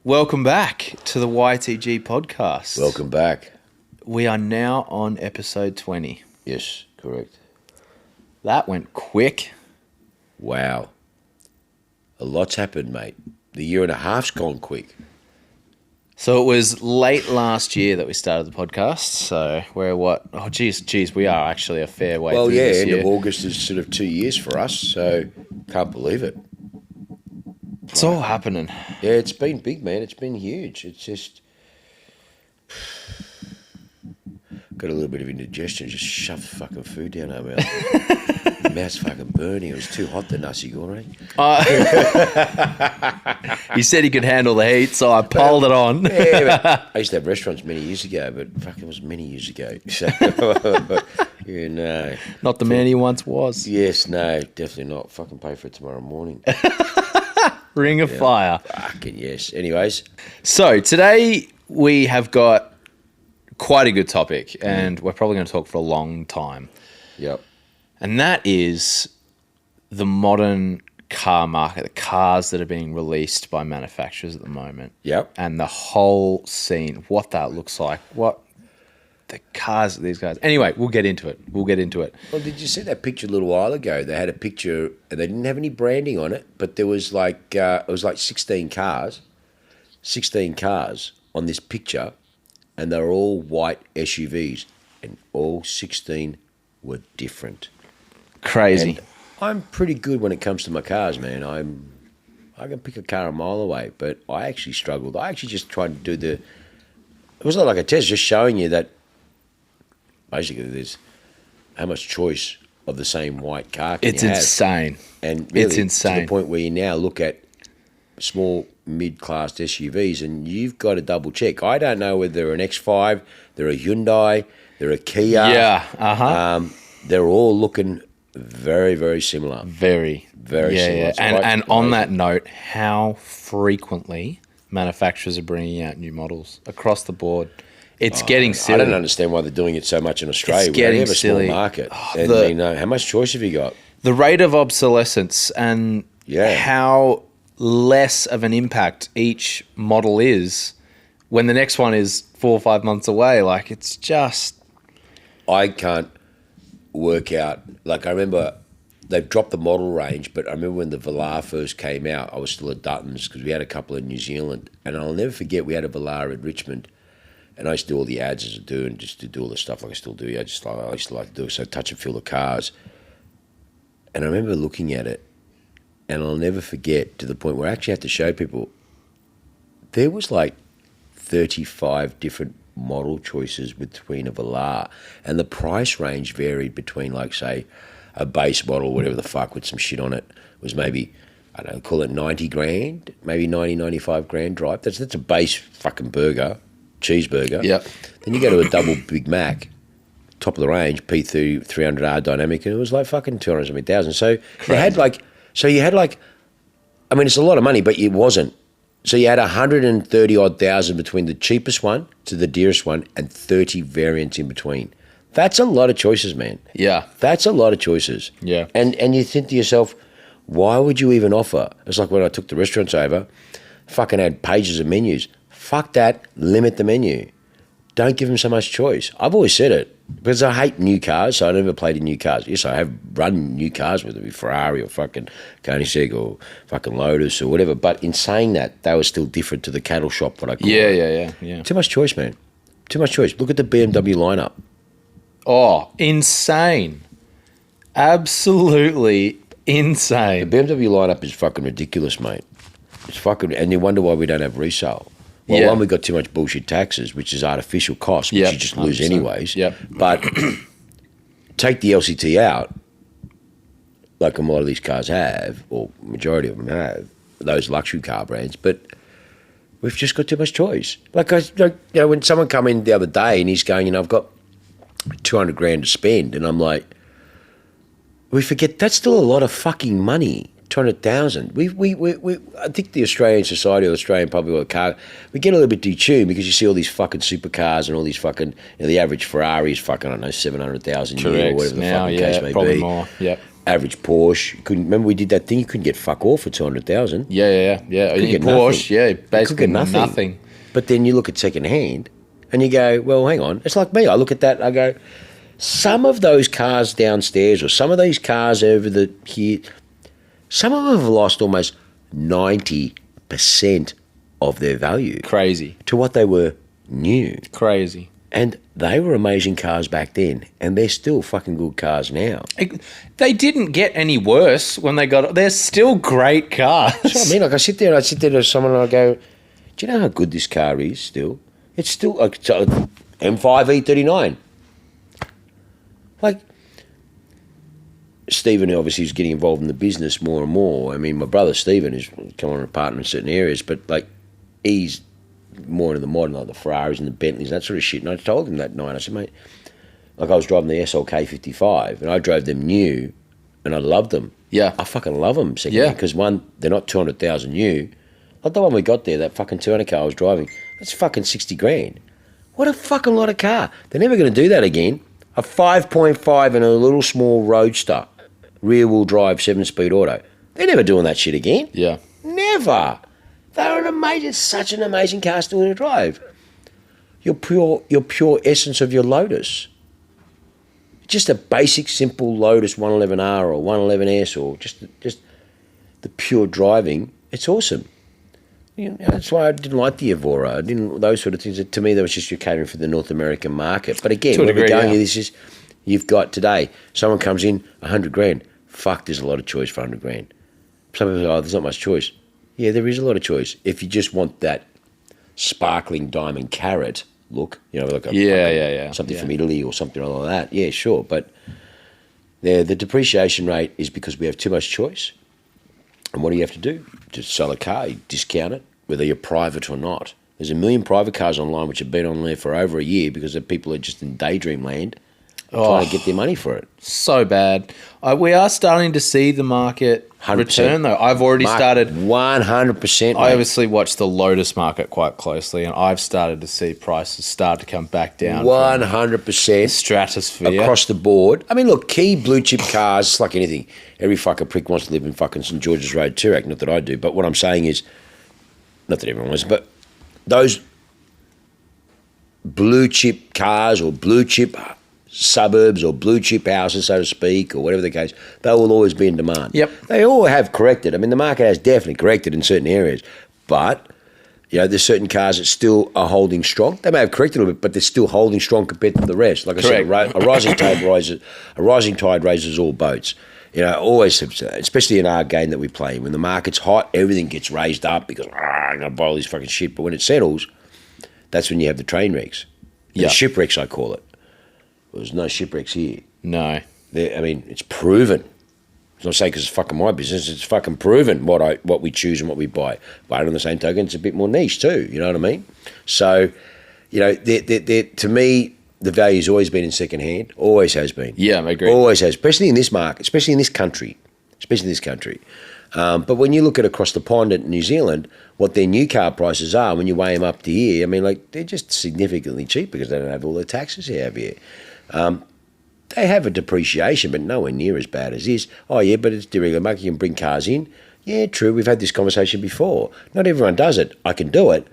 Welcome back to the YTG podcast. Welcome back. We are now on episode 20. Yes, correct. That went quick. Wow. A lot's happened, mate. The year and a half's gone quick. So it was late last year that we started the podcast. So we're what? Oh, geez, we are actually a fair way through this End year. of August is sort of 2 years for us, so can't believe it. It's all happening. Yeah, it's been big, man. It's been huge. It's just... Got a little bit of indigestion. Just shoved fucking food down our mouth. The mouth's fucking burning. It was too hot, the nasi goreng. He said he could handle the heat, so I piled it on. Yeah, I used to have restaurants many years ago, but fuck, it was many years ago. So, yeah, no. Not the man he once was. Yes, no, definitely not. Fucking pay for it tomorrow morning. Ring of fire. Fucking yes. Anyways. So today we have got quite a good topic, and we're probably going to talk for a long time. Yep. And that is the modern car market, the cars that are being released by manufacturers at the moment. Yep. And the whole scene, what that looks like, what the cars, these guys. Anyway, we'll get into it. Well, did you see that picture a little while ago? They had a picture, and they didn't have any branding on it, but there was like, it was like 16 cars on this picture, and they were all white SUVs, and all 16 were different. Crazy. And I'm pretty good when it comes to my cars, man. I can pick a car a mile away, but I actually struggled. I actually just tried to do it was not like a test, just showing you that basically there's how much choice of the same white car can it's you have. Insane. And really, it's insane. To the point where you now look at small mid-class SUVs and you've got to double check. I don't know whether they're an X5, they're a Hyundai, they're a Kia. Yeah, they're all looking very, very similar. Very similar. Yeah. It's And quite on amazing. that note, how frequently manufacturers are bringing out new models across the board. It's getting silly. I don't understand why they're doing it so much in Australia. It's We only getting have a silly. small market. How much choice have you got? The rate of obsolescence and how less of an impact each model is when the next one is 4 or 5 months away. Like, it's just... I can't work out. Like, I remember they've dropped the model range, but I remember when the Velar first came out, I was still at Dutton's because we had a couple in New Zealand. And I'll never forget, we had a Velar in Richmond. And I used to do all the ads as I do and just to do all the stuff like I still do. I used to like to do it, so touch and feel the cars. And I remember looking at it, and I'll never forget to the point where I actually had to show people there was like 35 different model choices between a Velar, and the price range varied between, like, say, a base model, whatever the fuck, with some shit on it, was maybe, I don't know, call it 90 grand, maybe 90, 95 grand drive. That's a base fucking burger, cheeseburger. Yep. Then you go to a double Big Mac, top of the range, P3 300R dynamic, and it was like fucking 200,000. So you had like, I mean, it's a lot of money, but it wasn't. So you had 130 odd thousand between the cheapest one to the dearest one, and 30 variants in between. That's a lot of choices, man. Yeah. That's a lot of choices. Yeah. And you think to yourself, why would you even offer? It's like when I took the restaurants over, fucking had pages of menus. Fuck that, limit the menu. Don't give them so much choice. I've always said it, because I hate new cars, so I never played in new cars. Yes, I have run new cars, whether it be Ferrari or fucking Koenigsegg or fucking Lotus or whatever, but in saying that, they were still different to the cattle shop, what I call it. Yeah. Too much choice, man. Too much choice. Look at the BMW lineup. Oh, insane. Absolutely insane. The BMW lineup is fucking ridiculous, mate. It's fucking, and you wonder why we don't have resale. Well, Yeah. one, we got too much bullshit taxes, which is artificial cost, which Yep, you just lose 100%. anyways. Yep. But take the LCT out, like a lot of these cars have, or majority of them have, those luxury car brands, but we've just got too much choice. Like, when someone come in the other day and he's going, I've got 200 grand to spend, and I'm like, we forget that's still a lot of fucking money. 200,000. I think the Australian society or Australian public or car, we get a little bit detuned because you see all these fucking supercars and all these fucking, the average Ferrari is fucking, I don't know, 700,000 a year or whatever the now, fucking case may probably be. more. Yep. average Porsche. Remember we did that thing? You couldn't get fuck all for 200,000. Yeah. In Porsche, basically nothing. But then you look at second hand and you go, well, hang on. It's like me. I look at that and I go, some of those cars downstairs or some of these cars over here, some of them have lost almost 90% of their value. Crazy. To what they were new. Crazy. And they were amazing cars back then, and they're still fucking good cars now. They didn't get any worse when they got. They're still great cars. That's what I mean. Like I sit there to someone and I go, "Do you know how good this car is? Still, it's still like M5 E39." Like Stephen obviously is getting involved in the business more and more. I mean, my brother Stephen is coming on a partner in certain areas, but like he's more into the modern, like the Ferraris and the Bentleys and that sort of shit. And I told him that night, I said, mate, like I was driving the SLK 55 and I drove them new and I loved them. Yeah. I fucking love them. Because one, they're not 200,000 new. Like the one we got there, that fucking 200 car I was driving, that's fucking 60 grand. What a fucking lot of car. They're never going to do that again. A 5.5 and a little small Roadster, rear wheel drive, 7-speed auto. They're never doing that shit again. Yeah. Never. They're such an amazing car still to drive. Your pure essence of your Lotus. Just a basic, simple Lotus 111R or 111S or just the pure driving. It's awesome. You know, that's why I didn't like the Evora. Those sort of things. To me, that was just you're catering for the North American market. But again, where we're going here, this is you've got today. Someone comes in 100 grand. Fuck, there's a lot of choice for 100 grand. Some people say, oh, there's not much choice. Yeah, there is a lot of choice. If you just want that sparkling diamond carrot look, you know, like something from Italy or something like that. Yeah, sure. But the depreciation rate is because we have too much choice. And what do you have to do? Just sell a car, you discount it, whether you're private or not. There's a million private cars online which have been on there for over a year because the people are just in daydream land trying to get their money for it. So bad. We are starting to see the market 100%. Return, though. I've already started. 100%. I obviously watch the Lotus market quite closely, and I've started to see prices start to come back down. 100%. Stratosphere. Across the board. I mean, look, key blue chip cars, it's like anything. Every fucking prick wants to live in fucking St. George's Road, Toorak. Not that I do, but what I'm saying is, not that everyone wants, but those blue chip cars or blue chip suburbs or blue chip houses, so to speak, or whatever the case, they will always be in demand. Yep. They all have corrected. I mean, the market has definitely corrected in certain areas, but you know, there's certain cars that still are holding strong. They may have corrected a little bit, but they're still holding strong compared to the rest. Like I said, a rising tide raises all boats. You know, always, especially in our game that we play, when the market's hot, everything gets raised up because I'm going to buy all this fucking shit. But when it settles, that's when you have the train wrecks. Yeah. Shipwrecks, I call it. There's no shipwrecks here. No. I mean, it's proven. I'm not saying because it's fucking my business. It's fucking proven what we choose and what we buy. But on the same token, it's a bit more niche too. You know what I mean? So, you know, to me, the value's always been in second hand. Always has been. Yeah, I agree. Always has, especially in this market, especially in this country. But when you look at across the pond at New Zealand, what their new car prices are, when you weigh them up to here, I mean, like, they're just significantly cheap because they don't have all the taxes they have here. They have a depreciation, but nowhere near as bad as this. Oh, yeah, but it's deregulated market. You can bring cars in. Yeah, true. We've had this conversation before. Not everyone does it. I can do it.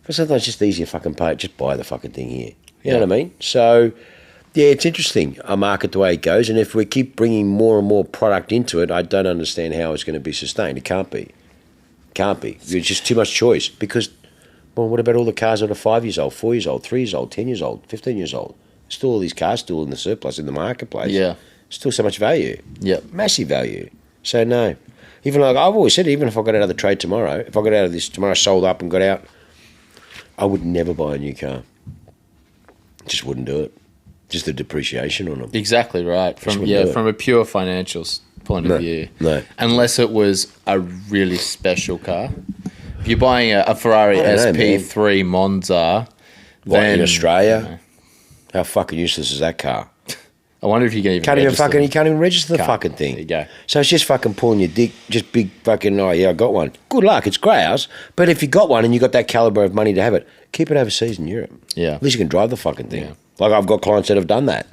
But sometimes it's just easier fucking pay it. Just buy the fucking thing here. You know what I mean? So, yeah, it's interesting, our market, the way it goes. And if we keep bringing more and more product into it, I don't understand how it's going to be sustained. It can't be. There's just too much choice. Because, well, what about all the cars that are 5 years old, 4 years old, 3 years old, 10 years old, 15 years old? Still all these cars still in the surplus in the marketplace. Yeah. Still so much value. Yep. Massive value. So no. Even like I've always said, even if I got out of the trade tomorrow, if I got out of this tomorrow, sold up and got out, I would never buy a new car. Just wouldn't do it. Just the depreciation on them. Exactly right. From a pure financials point of view. No. Unless it was a really special car. If you're buying a Ferrari Sp3 Monza, then in Australia. How fucking useless is that car? I wonder if you can even register. You can't even register the fucking thing. There you go. So it's just fucking pulling your dick, just big fucking, oh yeah, I got one. Good luck, it's grass. But if you got one and you got that calibre of money to have it, keep it overseas in Europe. Yeah. At least you can drive the fucking thing. Yeah. Like I've got clients that have done that.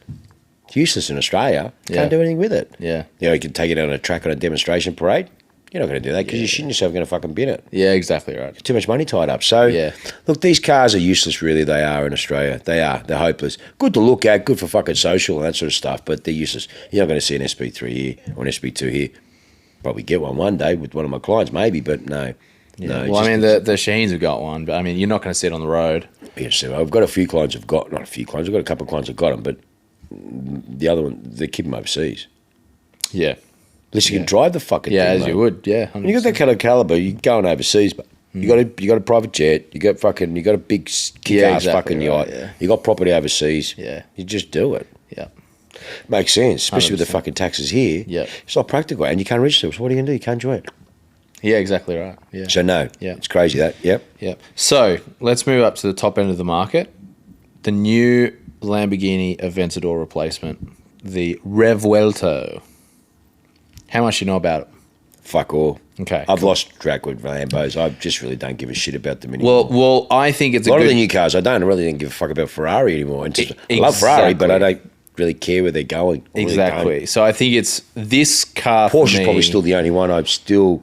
It's useless in Australia. Yeah. Can't do anything with it. Yeah. You know, you can take it on a track on a demonstration parade. You're not going to do that because you're shitting yourself going to fucking bin it. Yeah, exactly right. Too much money tied up. So, look, these cars are useless, really. They are in Australia. They are. They're hopeless. Good to look at, good for fucking social and that sort of stuff, but they're useless. You're not going to see an Sp3 here or an Sp2 here. Probably get one day with one of my clients, maybe, but no. Yeah. No, well, I mean, the Sheens have got one, but I mean, you're not going to see it on the road. Yeah, so I've got a few clients I've got, not a few clients, I've got a couple of clients I've got them, but the other one, they keep them overseas. Yeah. At least you can drive the fucking thing, as mate. you would, yeah. 100%. When you got that kind of caliber, you're going overseas, but you got a private jet, you got a big kick-ass fucking yacht, you got property overseas. Yeah. You just do it. Yeah. Makes sense, especially with the fucking taxes here. Yeah. It's not practical, and you can't register. So what are you going to do? You can't enjoy it. Yeah, exactly right. Yeah. So no, it's crazy that. Yep. Yep. So let's move up to the top end of the market. The new Lamborghini Aventador replacement, the Revuelto. How much do you know about it? Fuck all. Okay. I've lost track with Lambos. I just really don't give a shit about them anymore. Well, I think it's a lot of the new cars. I really don't give a fuck about Ferrari anymore. And I love Ferrari, but I don't really care where they're going. Exactly. So I think it's this car. Porsche's probably still the only one. I'm still.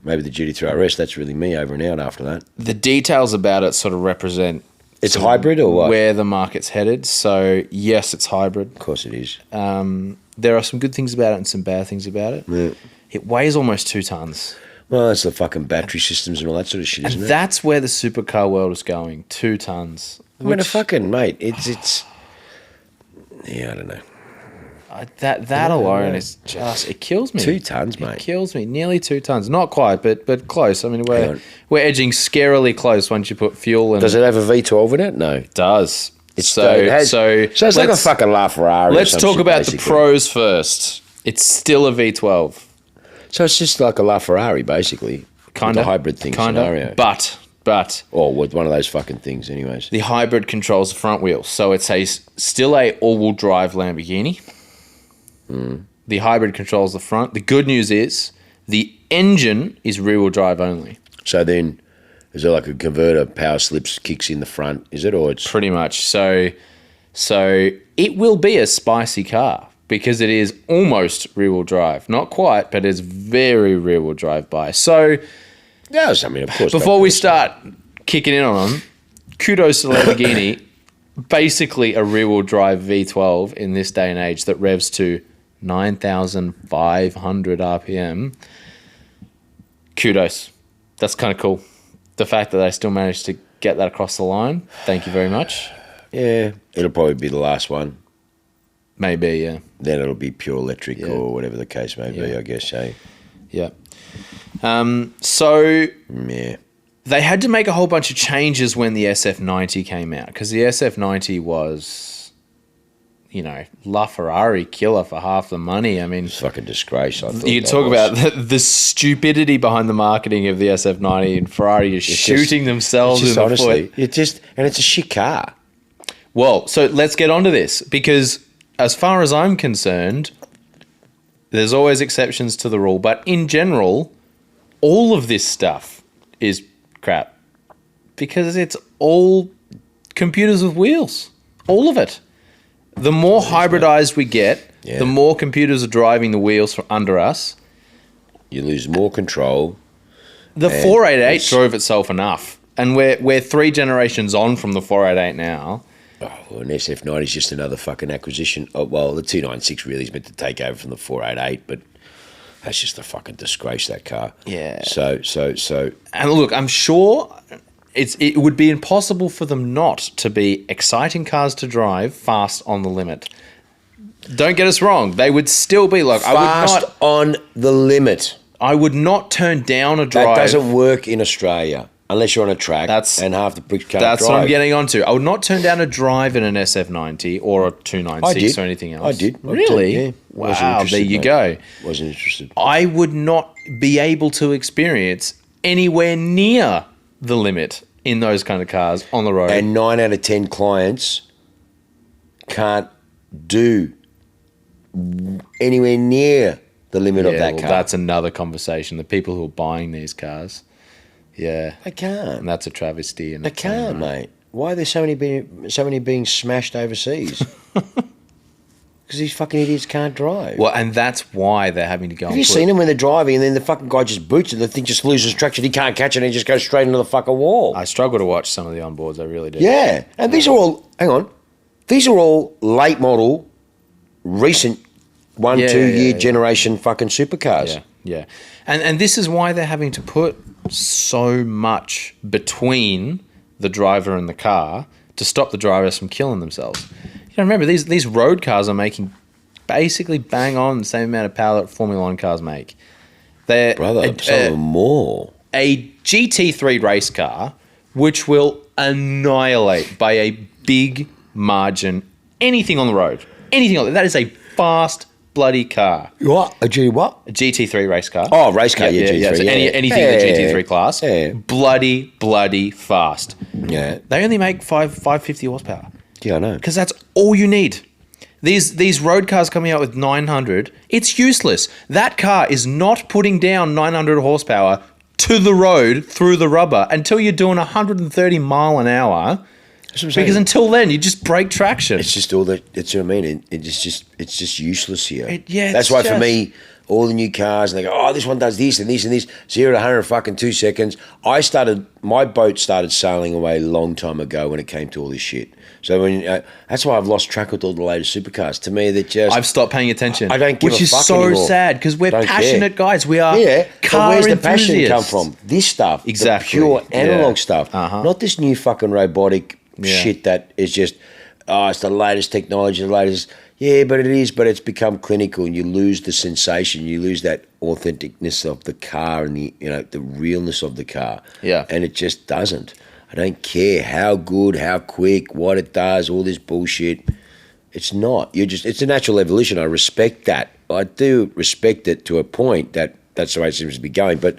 Maybe the GT3 RS, that's really me over and out after that. The details about it sort of represent... It's hybrid or what? Where the market's headed. So, yes, it's hybrid. Of course it is. There are some good things about it and some bad things about it. Yeah. It weighs almost 2 tons. Well, that's the fucking battery systems and all that sort of shit, isn't it? That's where the supercar world is going. 2 tons. I mean, fucking, mate, it's... Yeah, I don't know. That alone is just, it kills me. 2 tons, mate. It kills me. Nearly 2 tons. Not quite, but close. I mean, we're edging scarily close once you put fuel in. Does it have a V12 in it? No. It does. So it's like a fucking LaFerrari. Let's talk about the pros first. It's still a V12. So it's just like a LaFerrari, basically. Kind of. The hybrid thing scenario. But... Or with one of those fucking things, anyways. The hybrid controls the front wheel. So it's still a all-wheel drive Lamborghini. The hybrid controls the front. The good news is the engine is rear-wheel drive only. So then, is there like a converter, power slips, kicks in the front? Is it, or it's pretty much? So it will be a spicy car because it is almost rear-wheel drive. Not quite, but it's very rear-wheel drive bias. So, yes, I mean, of course. Before we start kicking in on them, kudos to Lamborghini. Basically, a rear-wheel drive V12 in this day and age that revs to 9,500 RPM. Kudos. That's kind of cool. The fact that they still managed to get that across the line. Thank you very much. Yeah, it'll probably be the last one. Maybe, yeah. Then it'll be pure electric or whatever the case may be, I guess, eh? Yeah. Yeah. They had to make a whole bunch of changes when the SF90 came out because the SF90 was, LaFerrari killer for half the money. I mean, it's fucking disgrace. I thought you talk about the stupidity behind the marketing of the SF90 and Ferrari is shooting themselves in the foot. And it's a shit car. Well, so let's get onto this because as far as I'm concerned, there's always exceptions to the rule, but in general, all of this stuff is crap because it's all computers with wheels, all of it. The more hybridized we get, the more computers are driving the wheels from under us. You lose more control. The 488 drove itself enough, and we're 3 generations on from the 488 now. Oh, well, an SF90 is just another fucking acquisition. Oh, well, the 296 really is meant to take over from the 488, but that's just a fucking disgrace, that car. Yeah. So. And look, I'm sure it would be impossible for them not to be exciting cars to drive fast on the limit. Don't get us wrong. They would still be like... Fast on the limit. I would not turn down a drive... That doesn't work in Australia. Unless you're on a track and half the bricks can't drive. That's what I'm getting onto. I would not turn down a drive in an SF90 or a 296 or anything else. I did. Really? Yeah. Wow, there you go. Wasn't interested. I would not be able to experience anywhere near the limit in those kind of cars on the road. And 9 out of 10 clients can't do anywhere near the limit of that car. That's another conversation. The people who are buying these cars... Yeah, they can't. And that's a travesty. And they can't, mate. Why are there so many being smashed overseas? Because these fucking idiots can't drive. Well, and that's why they're having to go. Have you seen them when they're driving and then the fucking guy just boots it, the thing just loses traction, he can't catch it and he just goes straight into the fucking wall? I struggle to watch some of the onboards, I really do. Yeah, and these are all, hang on, these are all late model, recent 1-2 year generation fucking supercars. Yeah, yeah. And this is why they're having to put so much between the driver and the car to stop the drivers from killing themselves. You know, remember, these road cars are making basically bang on the same amount of power that Formula One cars make. They're Some of them more. A GT3 race car, which will annihilate by a big margin anything on the road. Anything on that is a fast bloody car. What? A GT3 race car. Oh, race car, yeah, GT3. So yeah. anything in the GT3 class, bloody fast. Yeah. They only make 550 horsepower. Yeah, I know. Because that's all you need. These road cars coming out with 900, it's useless. That car is not putting down 900 horsepower to the road through the rubber until you're doing 130 mile an hour. Because until then, you just break traction. It's just all that. That's what I mean. It's just useless here. That's why for me, all the new cars, and they go, oh, this one does this and this and this. 0 to 100 in fucking 2 seconds. My boat started sailing away a long time ago when it came to all this shit. So that's why I've lost track with all the latest supercars. To me, that just I've stopped paying attention. I don't give a fuck Which is so anymore. sad because we're Don't passionate care. guys. We are car where's the enthusiasts. passion come from? This stuff, Exactly. the pure analog stuff, Uh-huh. not this new fucking robotic shit that is just it's the latest technology, the latest. Yeah, but it is. But it's become clinical, and you lose the sensation. You lose that authenticness of the car and the realness of the car. Yeah, and it just doesn't. I don't care how good, how quick, what it does, all this bullshit. It's not. It's a natural evolution. I respect that. I do respect it to a point that's the way it seems to be going. But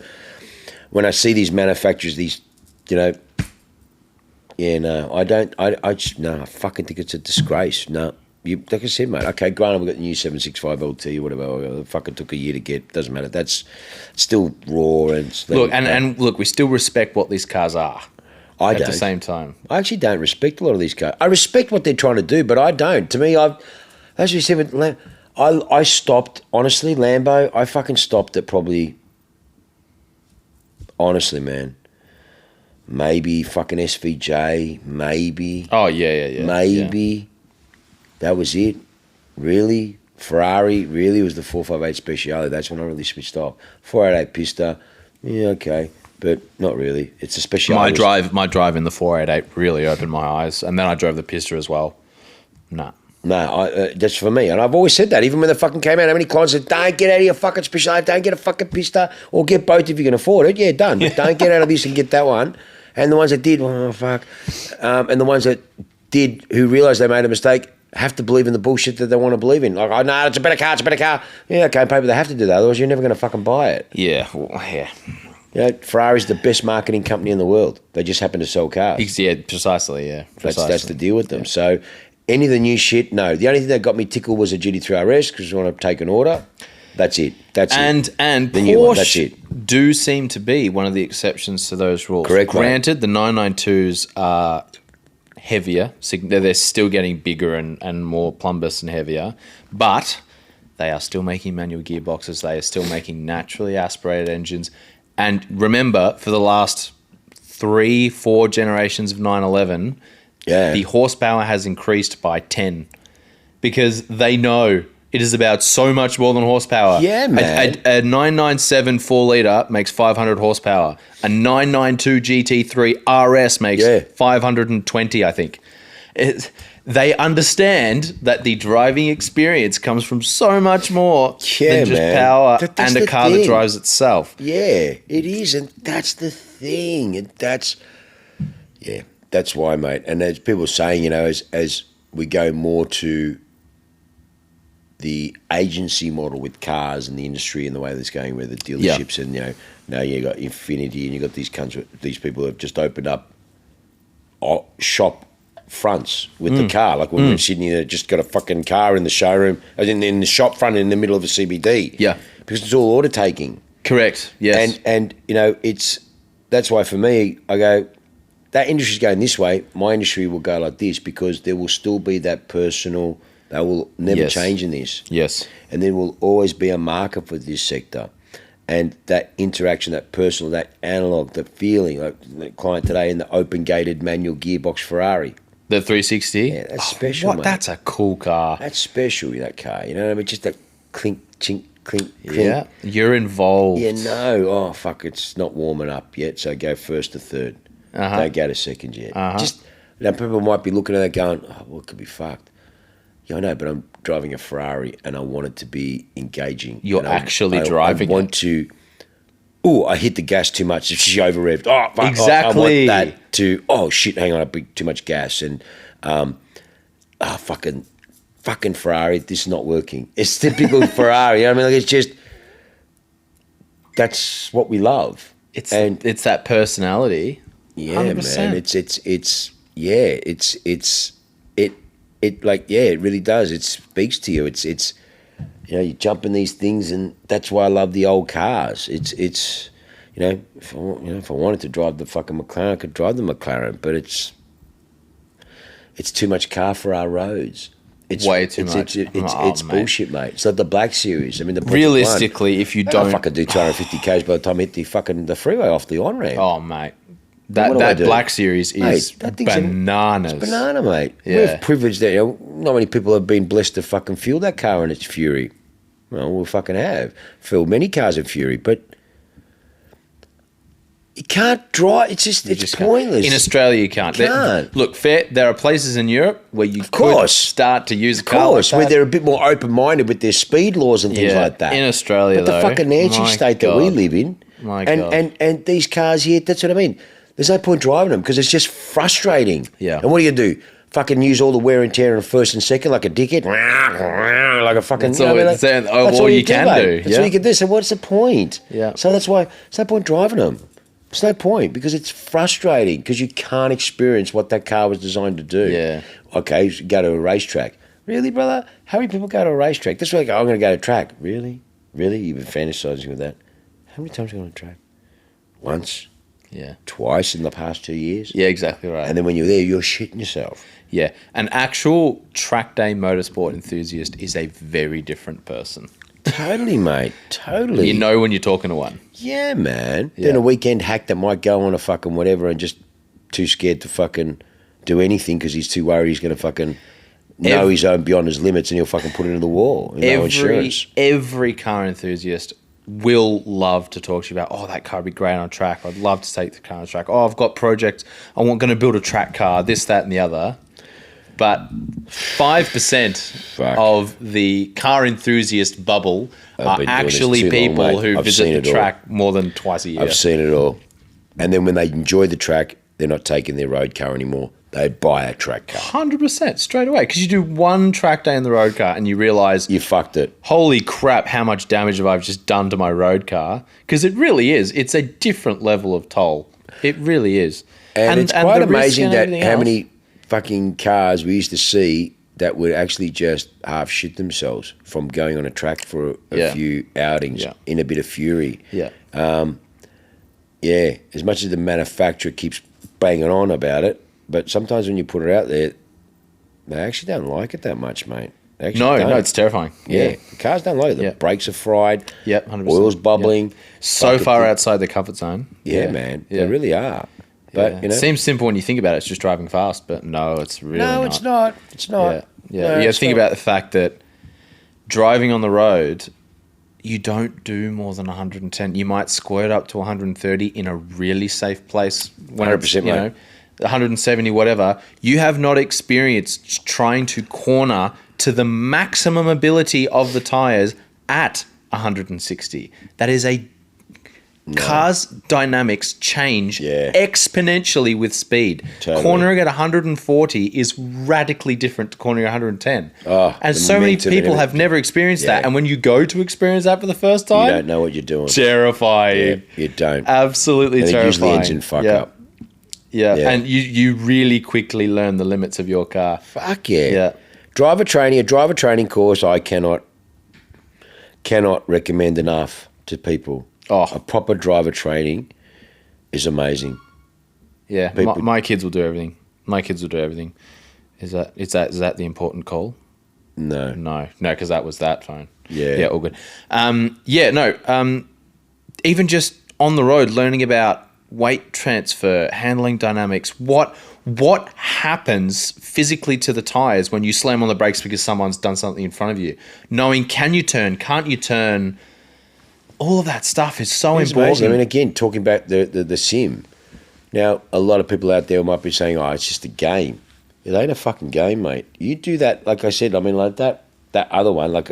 when I see these manufacturers, I don't. I fucking think it's a disgrace. No. Like I said, mate, okay, granted, we've got the new 765 LT or whatever. It fucking took a year to get. Doesn't matter. That's still raw. And look, we still respect what these cars are. At the same time. I actually don't respect a lot of these cars. I respect what they're trying to do, but I don't. To me, as you said with Lambo, I stopped, honestly, Lambo, I fucking stopped at probably, honestly, man, maybe fucking SVJ, maybe. Oh, yeah. Maybe. Yeah. That was it. Really? Ferrari, really was the 458 Speciale. That's when I really switched off. 488 Pista, yeah, okay. But not really. It's a special. My drive in the 488 really opened my eyes, and then I drove the Pista as well. No, that's for me, and I've always said that. Even when they fucking came out, how many clients said, "Don't get out of your fucking special. Don't get a fucking Pista, or get both if you can afford it." Yeah, done. But don't get out of this and get that one. And the ones that did, oh fuck, and the ones that did, who realised they made a mistake, have to believe in the bullshit that they want to believe in. Like, oh no, it's a better car. It's a better car. Yeah, okay, paper. They have to do that. Otherwise, you're never going to fucking buy it. Yeah, well, yeah. Ferrari's the best marketing company in the world. They just happen to sell cars. Yeah, precisely, yeah. That's the deal with them. Yeah. So any of the new shit, no. The only thing that got me tickled was a GT3 RS because we want to take an order. That's it. And the new one, that's it. Do seem to be one of the exceptions to those rules. Correct. Granted, the 992s are heavier. They're still getting bigger and more plumbous and heavier. But they are still making manual gearboxes. They are still making naturally aspirated engines. And remember, for the last 3-4 generations of 911, the horsepower has increased by 10 because they know it is about so much more than horsepower. Yeah, man. A 997 4-litre makes 500 horsepower. A 992 GT3 RS makes 520, I think. They understand that the driving experience comes from so much more than just power and a car that drives itself. Yeah, it is, and that's the thing. And that's why, mate. And as people are saying, as we go more to the agency model with cars and the industry and the way that's going, where the dealerships and now you got Infinity and you got these people who have just opened up shop fronts with the car, like when we're in Sydney, they just got a fucking car in the showroom, as in the shop front in the middle of a CBD. Yeah, because it's all order taking. Correct. Yes, and that's why for me, I go, that industry's going this way. My industry will go like this because there will still be that personal They will never Yes. change in this. Yes. And there will always be a market for this sector. And that interaction, that personal, that analog, the feeling, like the client today in the open-gated manual gearbox Ferrari. The 360? Yeah, that's special, What? mate. That's a cool car. That's special, that car. You know what I mean? Just that clink, chink, clink, clink. Yeah. You're involved. You know, oh, fuck, it's not warming up yet, so go first to third. Don't go to second yet. Just, people might be looking at that going, oh, well, it could be fucked. Yeah, I know, but I'm driving a Ferrari and I want it to be engaging. You're actually driving I want to... Oh, I hit the gas too much. She over-revved. Oh, fuck, Exactly. I want that to... Oh, shit, hang on, I put too much gas. And, fucking Ferrari, this is not working. It's typical Ferrari. You know what I mean? Like, it's just... That's what we love. It's that personality. Yeah, 100%. man. It really does. It speaks to you. It's you jump in these things, and that's why I love the old cars. If I wanted to drive the fucking McLaren, I could drive the McLaren, but it's too much car for our roads. It's way too much. It's mate. bullshit, mate. It's like the Black Series. I mean, the Realistically, if you I don't fucking do 250 k's by the time I hit the freeway off the on ramp. Oh, mate. What do I That do? Black Series is That thing's bananas. It's banana, mate. Yeah. We're privileged that not many people have been blessed to fucking fuel that car in its fury. Well, we fucking have filled many cars in fury, but you can't drive. It's just pointless. In Australia, you can't. Can't. Look, fair. There are places in Europe where you could course. start to use a Of car course, like where that. they're a bit more open-minded with their speed laws and things Yeah, like that. in Australia, but the though, fucking Nancy my state that we God. live in, My and, God. and these cars here, that's what I mean. There's no point driving them because it's just frustrating. Yeah. And what do? Fucking use all the wear and tear in first and second like a dickhead? Like a fucking... That's all you can mate. do. That's all you can do. So what's the point? Yeah. So that's why there's no point driving them. There's no point because it's frustrating because you can't experience what that car was designed to do. Yeah. Okay, so go to a racetrack. Really, brother? How many people go to a racetrack? This way, I'm going to go to a track. Really? Really? You've been fantasizing with that? How many times have you gone to a track? Once? Yeah. Twice in the past 2 years? Yeah, exactly right. And then when you're there, you're shitting yourself. Yeah, an actual track day motorsport enthusiast is a very different person. Totally, mate. Totally. You know when you're talking to one. Yeah, man. Yeah. Then a weekend hack that might go on a fucking whatever and just too scared to fucking do anything because he's too worried he's going to fucking know his own beyond his limits and he'll fucking put it in the wall. No insurance. Every car enthusiast will love to talk to you about, oh, that car would be great on track. I'd love to take the car on track. Oh, I've got projects. I'm going to build a track car, this, that, and the other. But 5% of the car enthusiast bubble are been doing actually this too long, people mate. who I've visit seen the it all. track more than twice a year. I've seen it all. And then when they enjoy the track, they're not taking their road car anymore. They buy a track car. 100% straight away. Because you do one track day in the road car and you realise, You fucked it. holy crap, how much damage have I just done to my road car? Because it really is. It's a different level of toll. It really is. And it's quite the risk amazing and that everything how else. many fucking cars we used to see that would actually just half shit themselves from going on a track for a Yeah. few outings Yeah. in a bit of fury. Yeah. Yeah, as much as the manufacturer keeps banging on about it, but sometimes when you put it out there, they actually don't like it that much, mate. They actually don't. No, it's terrifying. Yeah, the cars don't like it. The Yeah. brakes are fried. Yep, 100%. Oil's bubbling. Yep. So Fucking far thing- outside the comfort zone. Yeah, man, they really are. But Yeah. you know, Seems simple when you think about it. It's just driving fast, but no, it's really no, not. it's not. It's not. Yeah, yeah. No, You got to it's think not. about the fact that driving on the road, you don't do more than 110. You might squirt up to 130 in a really safe place. When 100%, it's, mate. 170, whatever. You have not experienced trying to corner to the maximum ability of the tires at 160. That is a Cars' dynamics change exponentially with speed. Totally. Cornering at 140 is radically different to cornering at 110. Oh, and the so many momentum and people have everything. never experienced that. Yeah. And when you go to experience that for the first You time, don't know what you're doing. terrifying. Yeah, you don't. Absolutely And it terrifying. usually ends in fuck up. Yeah. Yeah. And you really quickly learn the limits of your car. Fuck yeah. Yeah. A driver training course I cannot recommend enough to people. Oh. A proper driver training is amazing. Yeah, People- my kids will do everything. My kids will do everything. Is that the important call? No. because that was that phone. Yeah. All good. Even just on the road, learning about weight transfer, handling dynamics, what happens physically to the tires when you slam on the brakes because someone's done something in front of you? Knowing, can you turn, can't you turn? All of that stuff is so important. Amazing. I mean, again, talking about the sim. Now, a lot of people out there might be saying, "Oh, it's just a game." It ain't a fucking game, mate. You do that, like I said. I mean, like that other one,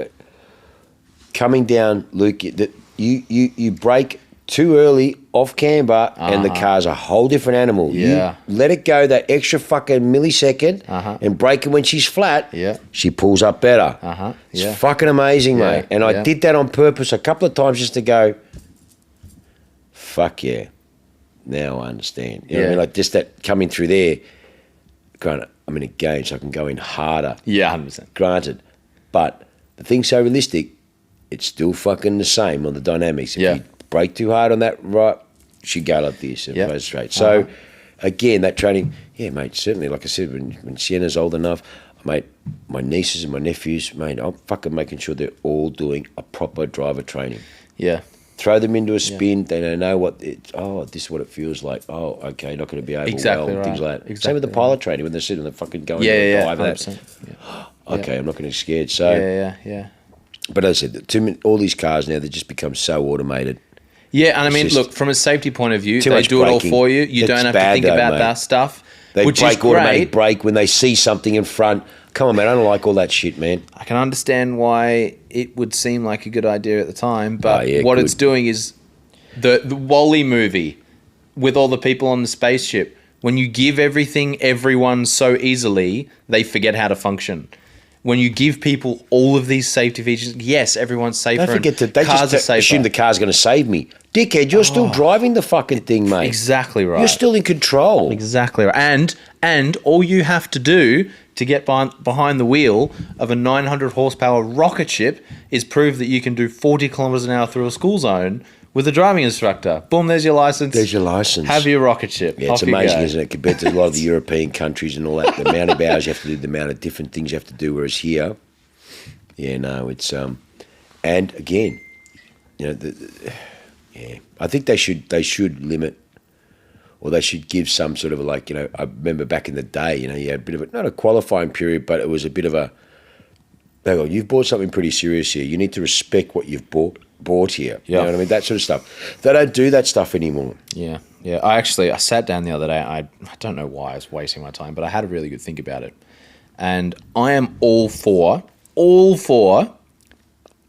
coming down, Luke. That you brake too early off camber, and the car's a whole different animal. Yeah. You let it go that extra fucking millisecond, and brake it when she's flat. Yeah. She pulls up better. Yeah. It's fucking amazing, mate. And I did that on purpose a couple of times just to go, fuck yeah. Now I understand. You know what I mean? Like just that coming through there, kind of, I'm in a game, so I can go in harder. Yeah, 100%. Granted. But the thing's so realistic, it's still fucking the same on the dynamics. If you brake too hard on that right, she go like this and goes straight. So again, that training, yeah, mate, certainly, like I said, when Sienna's old enough, mate, my nieces and my nephews, mate, I'm fucking making sure they're all doing a proper driver training. Yeah. Throw them into a spin. They don't know what this is what it feels like. Oh, okay, not going to be overwhelmed. Things like that. Same with the pilot training when they're sitting and they're fucking going dive. 100%. Okay, I'm not going to get scared. So But as I said, all these cars now, they just become so automated. Yeah, and I mean, look, from a safety point of view, they do it all braking. for you. You don't have to think about that stuff. They which brake is automatic great. brake when they see something in front. Come on, man, I don't like all that shit, man. I can understand why it would seem like a good idea at the time, but what it's doing is the Wall-E movie with all the people on the spaceship. When you give everyone so easily, they forget how to function. When you give people all of these safety features, yes, everyone's safer. Don't forget that they cars just are safer. assume the car's going to save me. Dickhead, you're still driving the fucking thing, mate. Exactly right. You're still in control. Exactly right. And all you have to do to get behind the wheel of a 900 horsepower rocket ship is prove that you can do 40 kilometers an hour through a school zone with a driving instructor. Boom, there's your license. There's your license. Have your rocket ship. Yeah, it's amazing, isn't it? Compared to a lot of the European countries and all that, the amount of hours you have to do, the amount of different things you have to do, whereas here, it's and again, I think they should limit, or they should give some sort of I remember back in the day, you had a bit of not a qualifying period, but it was a bit of a, they go, you've bought something pretty serious here. You need to respect what you've bought here. You know what I mean? That sort of stuff. They don't do that stuff anymore. Yeah. I sat down the other day. I don't know why I was wasting my time, but I had a really good think about it. And I am all for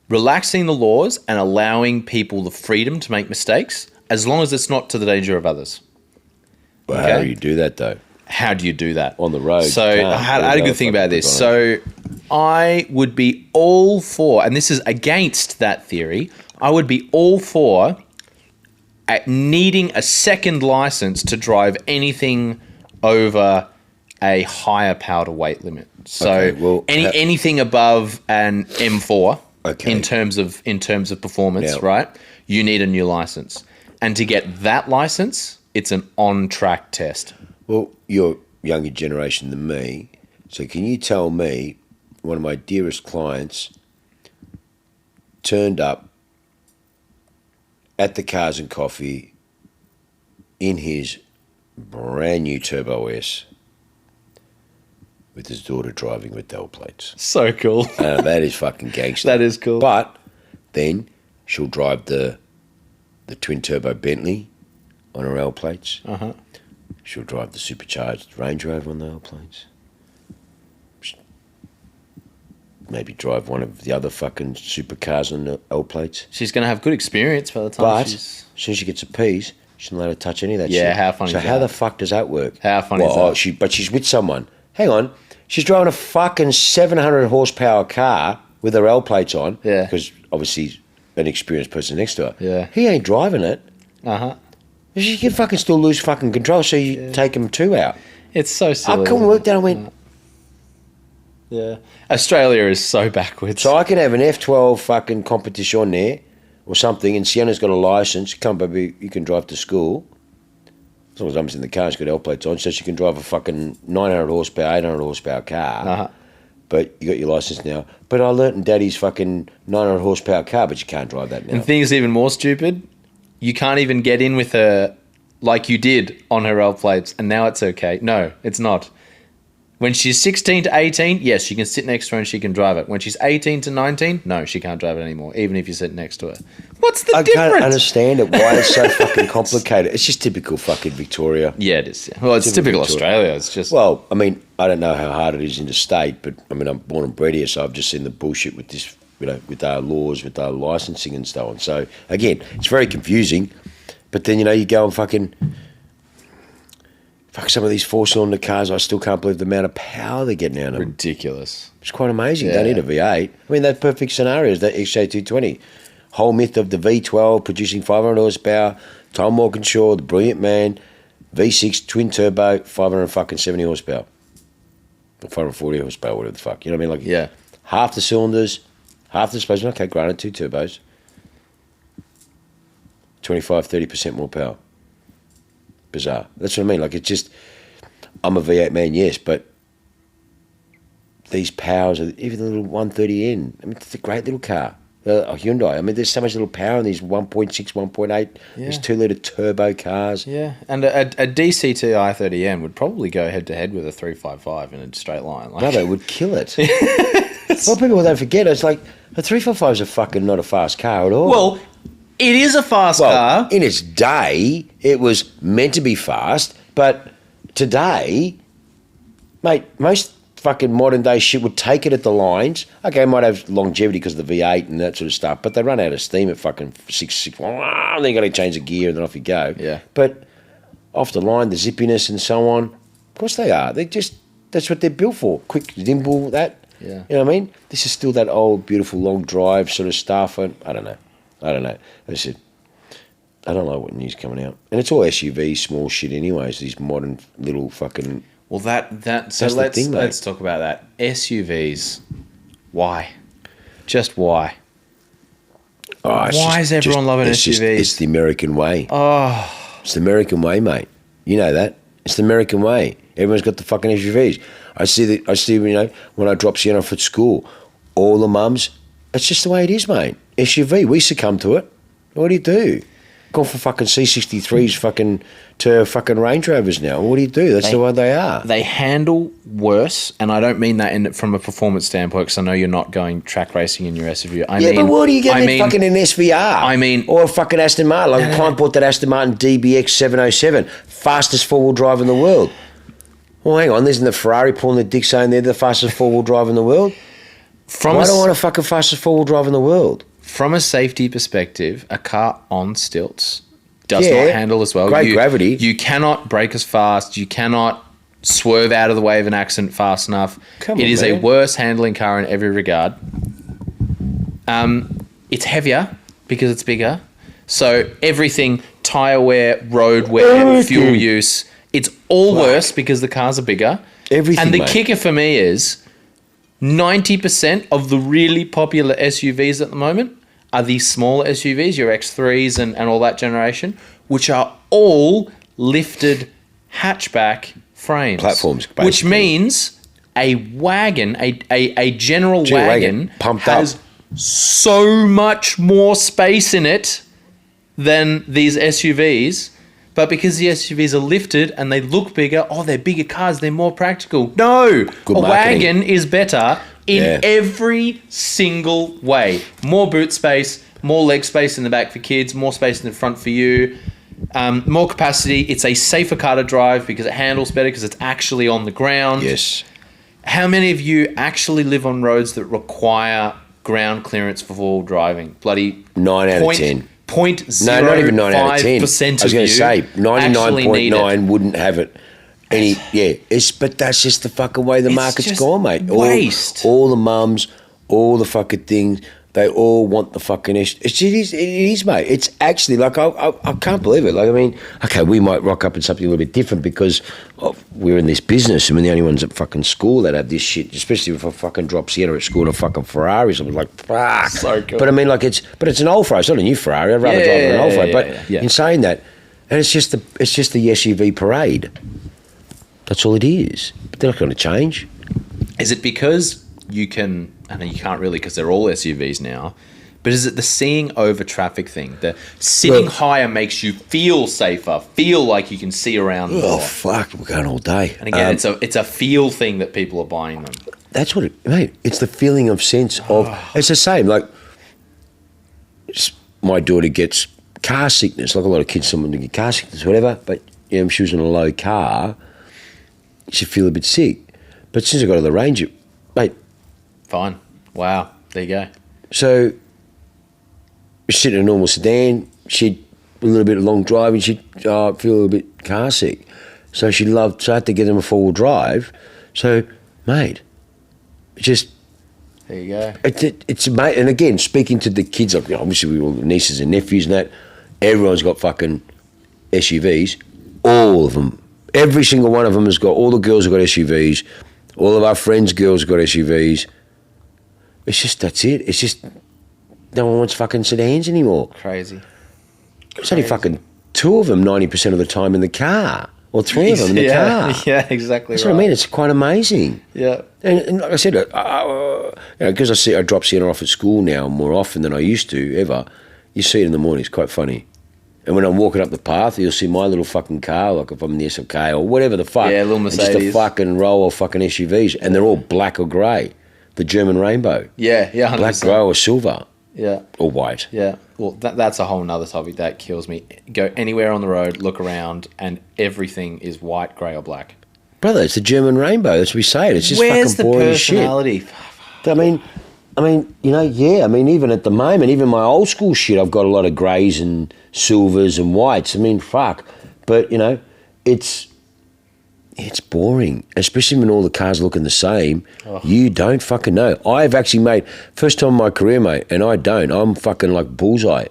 relaxing the laws and allowing people the freedom to make mistakes, as long as it's not to the danger of others. Well, how do you do that, though? How do you do that? On the road. So I had a good think about this. So I would be all for, and this is against that theory, I would be all for needing a second license to drive anything over a higher power to weight limit. So anything above an M4 in terms of performance, right? You need a new license. And to get that license, it's an on-track test. Well, you're younger generation than me, so can you tell me, one of my dearest clients turned up at the Cars and Coffee in his brand new Turbo S with his daughter driving with Dell plates. So cool. That is fucking gangster. That is cool. But then she'll drive the twin turbo Bentley on her L plates. She'll drive the supercharged Range Rover on the L plates. Maybe drive one of the other fucking supercars on the L plates. She's going to have good experience by the time But as soon as she gets a piece, she's not allowed to touch any of that shit. Yeah, how funny is So that? how the fuck does that work? How funny is that? But she's with someone. Hang on. She's driving a fucking 700 horsepower car with her L plates on. Yeah. Because obviously an experienced person next to her. Yeah. He ain't driving it. Uh-huh. She can fucking still lose fucking control, so you take him two out. It's so silly. I couldn't work that. I went... Yeah. Australia is so backwards. So I can have an F12 fucking competition there or something, and Sienna's got a license. Come, baby, you can drive to school. As long as I'm in the car, she's got L plates on, so she can drive a fucking 900 horsepower, 800 horsepower car. but you got your license now. But I learnt in Daddy's fucking 900 horsepower car, but you can't drive that now. And the thing is even more stupid, you can't even get in with her like you did on her L plates, and now it's okay. No, it's not. When she's 16 to 18, yes, you can sit next to her and she can drive it. When she's 18 to 19, no, she can't drive it anymore, even if you sit next to her. What's the difference? I can't understand it, why it's so fucking complicated. It's just typical fucking Victoria. Yeah, it is. Yeah. Well, it's typical Australia. It's just... Well, I mean, I don't know how hard it is interstate, but I mean, I'm born and bred here, so I've just seen the bullshit with this, you know, with our laws, with our licensing and so on. So, again, it's very confusing, but then, you know, you go and fucking... Fuck, some of these four-cylinder cars, I still can't believe the amount of power they're getting out of them. Ridiculous. It's quite amazing. Yeah. Don't need a V8. I mean, that perfect scenario is that XJ220. Whole myth of the V12 producing 500 horsepower, Tom Walkinshaw, the brilliant man, V6 twin turbo, 570 horsepower. Or 540 horsepower, whatever the fuck. You know what I mean? Like, yeah. Half the cylinders, half the displacement. Okay, granted, 2 turbos. 25-30% more power. Bizarre. That's what I mean. Like, it's just, I'm a V8 man, yes, but these powers, even the little 130N, I mean, it's a great little car. A Hyundai. I mean, there's so much little power in these 1.6, 1.8, these 2-litre turbo cars. Yeah, and a DCT i30M would probably go head-to-head with a 355 in a straight line. Like. No, they would kill it. Well, people don't forget, it's like, a 355 is a fucking not a fast car at all. Well, it is a fast car. In its day, it was meant to be fast, but today, mate, most fucking modern day shit would take it at the lines. Okay, it might have longevity because of the V8 and that sort of stuff, but they run out of steam at fucking 6, and then you got to change the gear and then off you go. Yeah. But off the line, the zippiness and so on, of course they are. They just, that's what they're built for. Quick, nimble, that. Yeah. You know what I mean? This is still that old, beautiful, long drive sort of stuff. And I don't know. I said, I don't know what news coming out. And it's all SUVs, small shit anyways, these modern little fucking... Well, so let's talk about that. SUVs, why? Just why? Oh, why is everyone loving SUVs? It's the American way. Oh. It's the American way, mate. You know that. It's the American way. Everyone's got the fucking SUVs. I see, you know, when I drop Sienna off at school, all the mums, it's just the way it is, mate. SUV, we succumb to it. What do you do? Gone for fucking C63s fucking to fucking Range Rovers now. What do you do? That's the way they are. They handle worse, and I don't mean that from a performance standpoint, because I know you're not going track racing in your SUV. But what do you get in fucking an SVR? Or a fucking Aston Martin. Like a client bought that Aston Martin DBX 707, fastest four-wheel drive in the world. Well, hang on, isn't the Ferrari pulling the dick saying they're the fastest four-wheel drive in the world? I don't want a fucking fastest four-wheel drive in the world. From a safety perspective, a car on stilts does not handle as well. Great gravity. You cannot brake as fast. You cannot swerve out of the way of an accident fast enough. It is a worse handling car in every regard. It's heavier because it's bigger. So everything, tyre wear, road wear, fuel use, it's all worse because the cars are bigger. Everything, and the kicker for me is 90% of the really popular SUVs at the moment are these smaller SUVs, your X3s and all that generation, which are all lifted hatchback frames. Platforms, basically. Which means a wagon, a general wagon pumped has up. So much more space in it than these SUVs. But because the SUVs are lifted and they look bigger, they're bigger cars, they're more practical. No, Good a marketing. wagon is better in every single way. More boot space, more leg space in the back for kids, more space in the front for you, more capacity. It's a safer car to drive because it handles better because it's actually on the ground. Yes. How many of you actually live on roads that require ground clearance for four-wheel driving? Bloody 9 out of 10. 0.05% No, not even 9 out of 10. I was going to say 99.9 wouldn't have it. But that's just the fucking way the market's gone, mate. Waste. All the mums, all the fucking things, they all want the fucking... It is, mate. It's actually, like, I can't believe it. Like, I mean, okay, we might rock up in something a little bit different because we're in this business and we're the only ones at fucking school that have this shit, especially if I fucking drop Sienna at school in a fucking Ferrari. So I was like, fuck. So cool. But I mean, like, it's an old Ferrari. It's not a new Ferrari. I'd rather drive an old Ferrari. But in saying that, and it's just the SUV parade. That's all it is. But they're not going to change. Is it because you can, and you can't really because they're all SUVs now, but is it the seeing over traffic thing? The sitting higher makes you feel safer, feel like you can see around more. Oh, fuck, we're going all day. And again, it's a feel thing that people are buying them. That's what it, mate, it's the feeling of sense of, it's the same, like, my daughter gets car sickness, like a lot of kids, someone get car sickness, whatever, but she was in a low car, she'd feel a bit sick. But since I got to the Range, mate. Fine. Wow. There you go. So, sit in a normal sedan, she'd a little bit of long drive and she'd feel a little bit car sick. So I had to get them a four-wheel drive. So, mate, just... There you go. It's mate, and again, speaking to the kids, like, obviously we all nieces and nephews and that, everyone's got fucking SUVs. All of them. Every single one of them has got, all the girls have got SUVs. All of our friends' girls have got SUVs. It's just, that's it. It's just, no one wants fucking sedans anymore. Crazy. There's only fucking two of them 90% of the time in the car. Or three of them in the car. Yeah, exactly. That's what I mean. It's quite amazing. Yeah. And like I said, because I drop Sienna off at school now more often than I used to ever, you see it in the morning. It's quite funny. And when I'm walking up the path, you'll see my little fucking car, like if I'm in the SLK or whatever the fuck. Yeah, little Mercedes. Just a fucking row of fucking SUVs. And they're all black or grey. The German rainbow. Yeah, 100%. Black, grey or silver. Yeah. Or white. Yeah. Well, that's a whole nother topic that kills me. Go anywhere on the road, look around, and everything is white, grey, or black. Brother, it's the German rainbow. That's what we say. It's just Where's fucking boring as shit. Where's the personality? I mean, even at the moment, even my old school shit, I've got a lot of greys and silvers and whites. I mean, fuck. But, it's boring, especially when all the cars looking the same. Oh. You don't fucking know. I've actually made, first time in my career, mate, and I don't. I'm fucking like bullseye.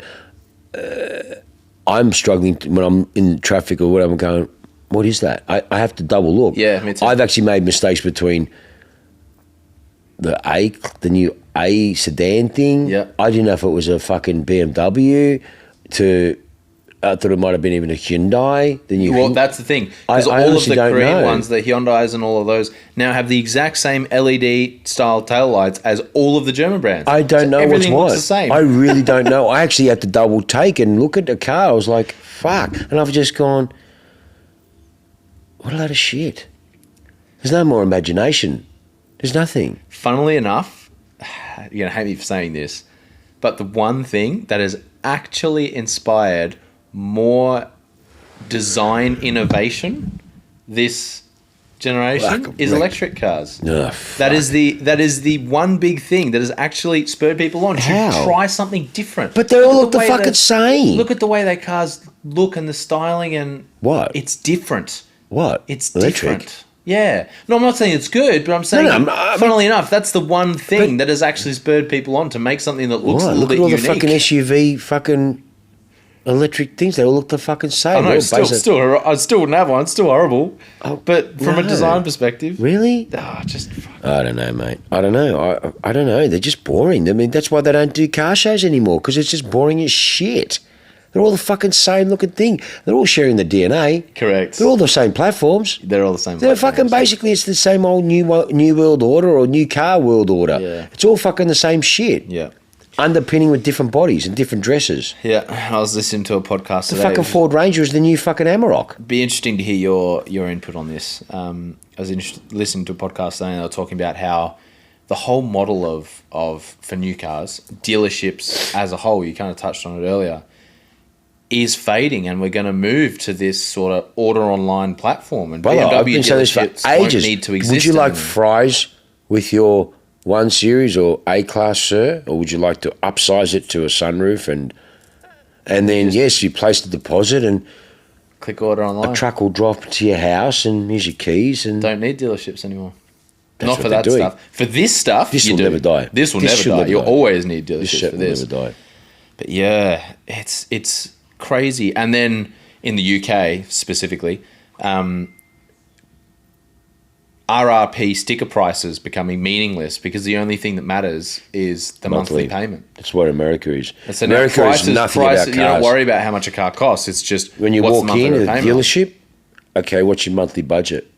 I'm struggling when I'm in traffic or whatever, I'm going, what is that? I have to double look. Yeah, me too. I've actually made mistakes between the new A sedan thing. Yeah. I didn't know if it was a fucking BMW I thought it might have been even a Hyundai. Well, that's the thing. Because all of the Korean ones, the Hyundais and all of those, now have the exact same LED style taillights as all of the German brands. I don't know what's what. Looks the same. I really don't know. I actually had to double take and look at the car. I was like, fuck. And I've just gone, what a load of shit. There's no more imagination. There's nothing. Funnily enough, you're going to hate me for saying this, but the one thing that has actually inspired more design innovation this generation is electric cars. That is the one big thing that has actually spurred people on to try something different. But they all look the fucking same. Look at the way their cars look and the styling and what? It's different. What? It's electric? Different. Yeah. No, I'm not saying it's good, but I'm saying, funnily enough, that's the one thing that has actually spurred people on to make something that looks a little bit unique. Look at all the fucking SUV fucking electric things. They all look the fucking same. I know, I still wouldn't have one. It's still horrible. Oh, but from a design perspective. Really? Just... I don't know, mate. I don't know. I don't know. They're just boring. I mean, that's why they don't do car shows anymore, because it's just boring as shit. They're all the fucking same looking thing. They're all sharing the DNA. Correct. They're all the same platforms. They're all the same They're fucking basically, it's the same old new world order or new car world order. Yeah. It's all fucking the same shit. Yeah. Underpinning with different bodies and different dresses. Yeah. I was listening to a podcast today. The fucking Ford Ranger is the new fucking Amarok. Be interesting to hear your input on this. I was listening to a podcast today and they were talking about how the whole model of for new cars, dealerships as a whole, you kind of touched on it earlier, is fading, and we're going to move to this sort of order online platform. And Brother, I've been saying this for ages. Won't need to exist. Would you like fries with your 1 Series or A-Class, sir? Or would you like to upsize it to a sunroof and then, yes, you place the deposit and click order online. A truck will drop to your house and here's your keys. And don't need dealerships anymore. That's not for that stuff. For this stuff, this will never die. This will never die. You'll always need dealerships for this. This will never die. But yeah, it's crazy. And then in the UK specifically, RRP sticker prices becoming meaningless because the only thing that matters is the monthly payment. That's what America is. So America is nothing about cars. You don't worry about how much a car costs. It's just when you walk in a dealership, okay, what's your monthly budget?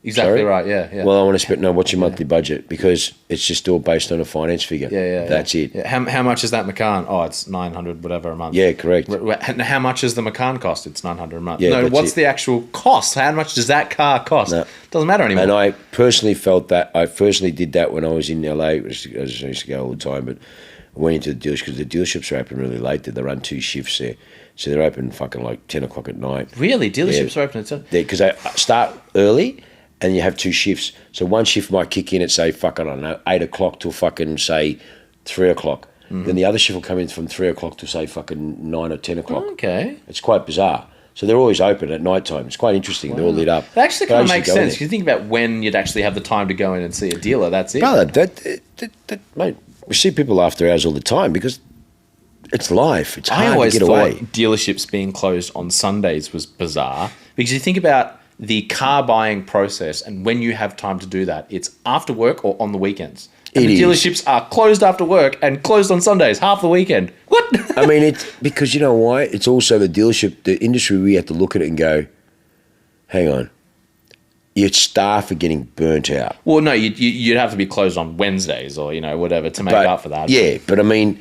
Exactly Sorry? right. Yeah. Well, I want to spend. No, what's your monthly budget? Because it's just all based on a finance figure. That's it. Yeah. How much is that Macan? Oh, it's 900 whatever a month. Yeah, correct. And how much does the Macan cost? It's 900 a month. Yeah, no, that's what's it. the actual cost? How much does that car cost? No. Doesn't matter anymore. And I personally felt that. I personally did that when I was in LA. I used to go all the time, but I went into the dealership because the dealerships are open really late. They run 2 shifts there. So they're open fucking like 10 o'clock at night. Really? Dealerships are open at 10? Because they start early and you have 2 shifts. So one shift might kick in at, say, fucking, I don't know, 8 o'clock till fucking, say, 3 o'clock. Mm-hmm. Then the other shift will come in from 3 o'clock to, say, fucking 9 or 10 o'clock. Okay. It's quite bizarre. So they're always open at night time. It's quite interesting. Wow. They're all lit up. That actually kind of makes sense. If you think about when you'd actually have the time to go in and see a dealer, that's it. Brother, that mate, we see people after hours all the time because it's life. It's hard to get away. I always thought dealerships being closed on Sundays was bizarre because you think about the car buying process and when you have time to do that, it's after work or on the weekends. And the dealerships are closed after work and closed on Sundays, half the weekend. What? I mean, it's because you know why? It's also the dealership, the industry, we have to look at it and go, hang on. Your staff are getting burnt out. Well, no, you'd have to be closed on Wednesdays or, whatever to make up for that. Yeah, but I mean,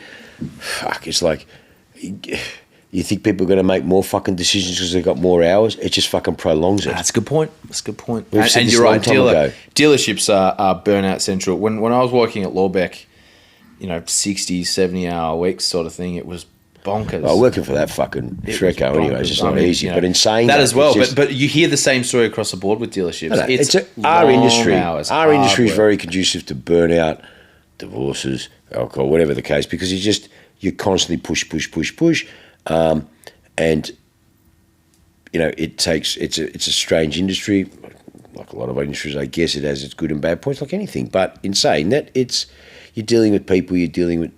fuck, it's like, you think people are going to make more fucking decisions because they've got more hours? It just fucking prolongs it. That's a good point. And you're right, dealerships are burnout central. When I was working at Lawbeck, 60, 70-hour weeks sort of thing, it was bonkers. Well, working for that fucking Shreco anyway, it's just not easy. But in saying that as well, but you hear the same story across the board with dealerships. Our industry. Our industry is work. very conducive to burnout, divorces, alcohol, whatever the case, because you constantly push, and it's a strange industry, like a lot of industries. I guess it has its good and bad points, like anything. But in saying that, you're dealing with people, you're dealing with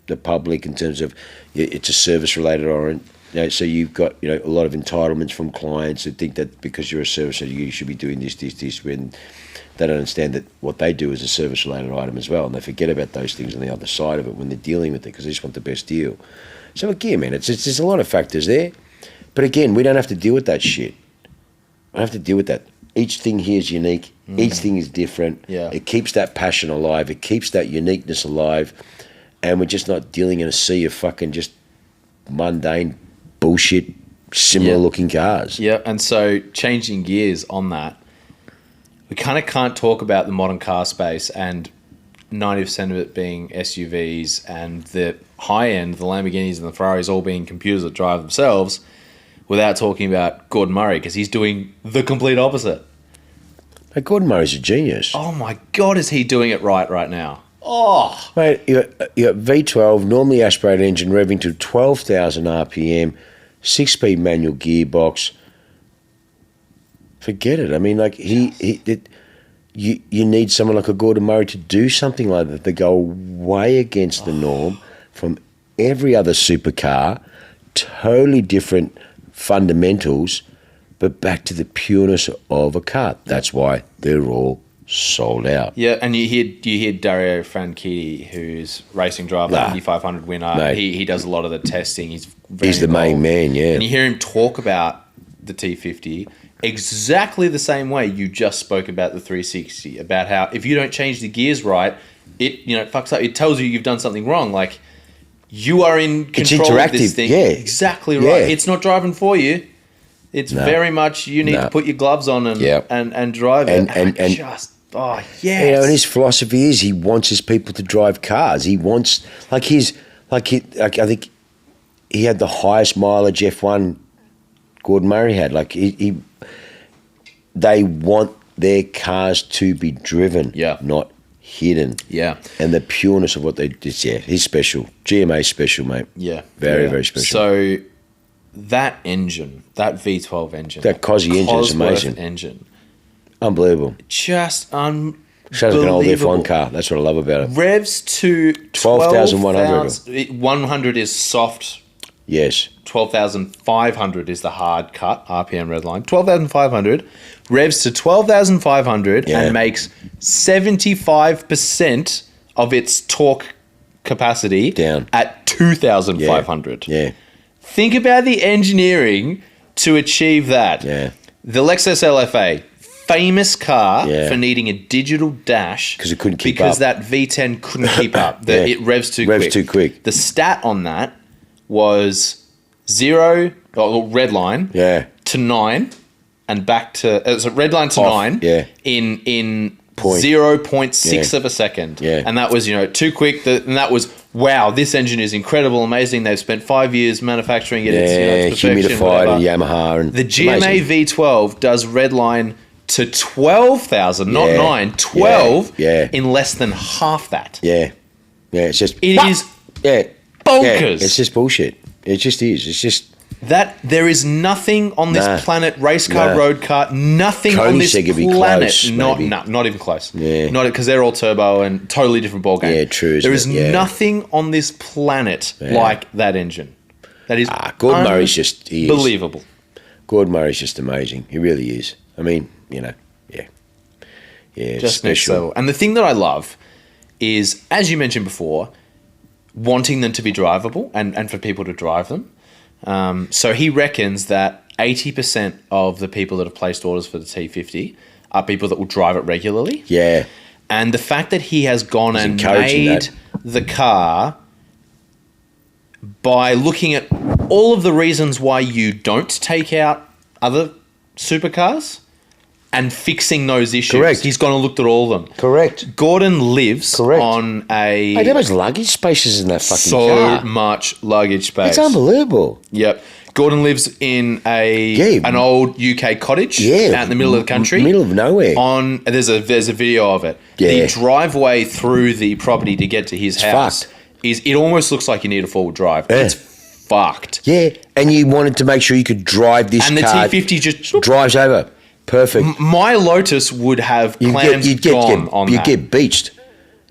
the public in terms of it's a service related orient. So you've got a lot of entitlements from clients that think that because you're a service, you should be doing this, when they don't understand that what they do is a service related item as well, and they forget about those things on the other side of it when they're dealing with it because they just want the best deal. So again, man, there's a lot of factors there, but again, we don't have to deal with that shit. I have to deal with that. Each thing here is unique. Each thing is different. Yeah. It keeps that passion alive. It keeps that uniqueness alive, and we're just not dealing in a sea of fucking just mundane bullshit, similar looking cars. Yeah, and so changing gears on that, we kind of can't talk about the modern car space and 90% of it being SUVs and the high end, the Lamborghinis and the Ferraris all being computers that drive themselves without talking about Gordon Murray because he's doing the complete opposite. Hey, Gordon Murray's a genius. Oh my God, is he doing it right now? Oh. Mate, you got V12, normally aspirated engine revving to 12,000 RPM, 6-speed manual gearbox. Forget it. I mean, like, you need someone like a Gordon Murray to do something like that. They go way against the norm from every other supercar, totally different fundamentals, but back to the pureness of a car. That's why they're all sold out. Yeah, and you hear Dario Franchitti, who's racing driver, Indy 500 winner. Mate, he does a lot of the testing. He's the main man, yeah. And you hear him talk about the T50 exactly the same way you just spoke about the 360, about how if you don't change the gears right, it fucks up. It tells you you've done something wrong. Like, you are in control of this thing. Yeah. Exactly right. Yeah. It's not driving for you. It's very much you need to put your gloves on and drive it. And yes. And his philosophy is he wants his people to drive cars. He wants I think he had the highest mileage F1 Gordon Murray had. Like they want their cars to be driven, not hidden. Yeah. And the pureness of what they did, he's special. GMA's special, mate. Yeah. Very, very special. So that engine, that V12 engine, that Cosy engine is amazing. Engine. Unbelievable. Just unbelievable. Shows like an old F1 car. That's what I love about it. Revs to 12,100. 100 is soft. Yes. 12,500 is the hard cut, RPM red line. 12,500. Revs to 12,500 and makes 75% of its torque capacity down at 2,500. Yeah. Think about the engineering to achieve that. Yeah. The Lexus LFA, famous car Yeah. for needing a digital dash 'Cause it couldn't keep because up. that V10 couldn't keep up. Yeah. It revs too Revs quick. too quick. The stat on that was 0, red line, Yeah. to 9, and back to so red line to Off, 9 yeah. in Point. 0.6 Yeah. of a second. Yeah. And that was, too quick. And that was, wow, this engine is incredible, amazing. They've spent 5 years manufacturing it. It's perfection, humidified whatever. and Yamaha. And The GMA amazing. V12 does red line to 12,000, not Yeah. 9, 12 Yeah. in less than half that. Yeah. Yeah, it's just... It is Yeah. bonkers. Yeah, it's just bullshit. It just is. It's just... That there is nothing on this Nah. planet, race car, Nah. road car, nothing on this Koenigsegg would be planet. close, Not maybe. not even close. Yeah. Not because they're all turbo and totally different ball game. Yeah, true, isn't There is it? Yeah. nothing on this planet like that engine. That is Gordon Murray's just... He is. unbelievable. Gordon Murray's just amazing. He really is. I mean, yeah. Yeah, it's Just next special. level. And the thing that I love is, as you mentioned before, wanting them to be drivable and for people to drive them. So he reckons that 80% of the people that have placed orders for the T50 are people that will drive it regularly. Yeah. And the fact that he has gone and encouraging made that. the car by looking at all of the reasons why you don't take out other supercars and fixing those issues. Correct. He's gone and looked at all of them. Correct. Gordon lives Correct. on a Hey, there was luggage spaces in that fucking so car. much luggage space. It's unbelievable. Yep. Gordon lives in Yeah. an old UK cottage Yeah. out in the middle of the country. Middle of nowhere. There's a video of it. Yeah. The driveway through the property to get to his house fucked. it almost looks like you need a four-wheel drive. Yeah. It's fucked. Yeah, and you wanted to make sure you could drive this And the car. T50 just drives over. Perfect. my Lotus would have clams gone on you'd that. get beached.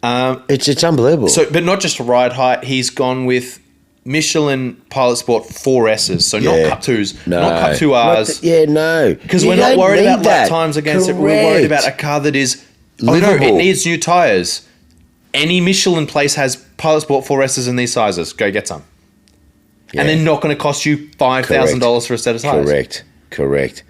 It's unbelievable. So, but not just a ride height. He's gone with Michelin Pilot Sport 4Ss. So not Yeah. Cup 2s, no. not Cup 2Rs. No. Because You we're not don't worried need about lap that. times against it. We're worried Correct. about a car that is, oh no, it Livable. needs new tyres. Any Michelin place has Pilot Sport 4Ss in these sizes. Go get some. And Yeah. they're not going to cost you $5,000 for a set of tyres. Correct.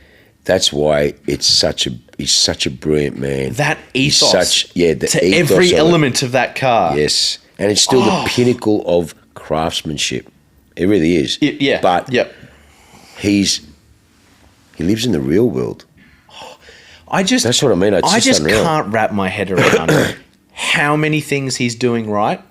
That's why he's such a brilliant man. That He's ethos the to ethos every of it. element of that car. Yes, and it's still the pinnacle of craftsmanship. It really is. Yeah. But yep. he lives in the real world. That's what I mean. It's I just unreal. can't wrap my head around how many things he's doing right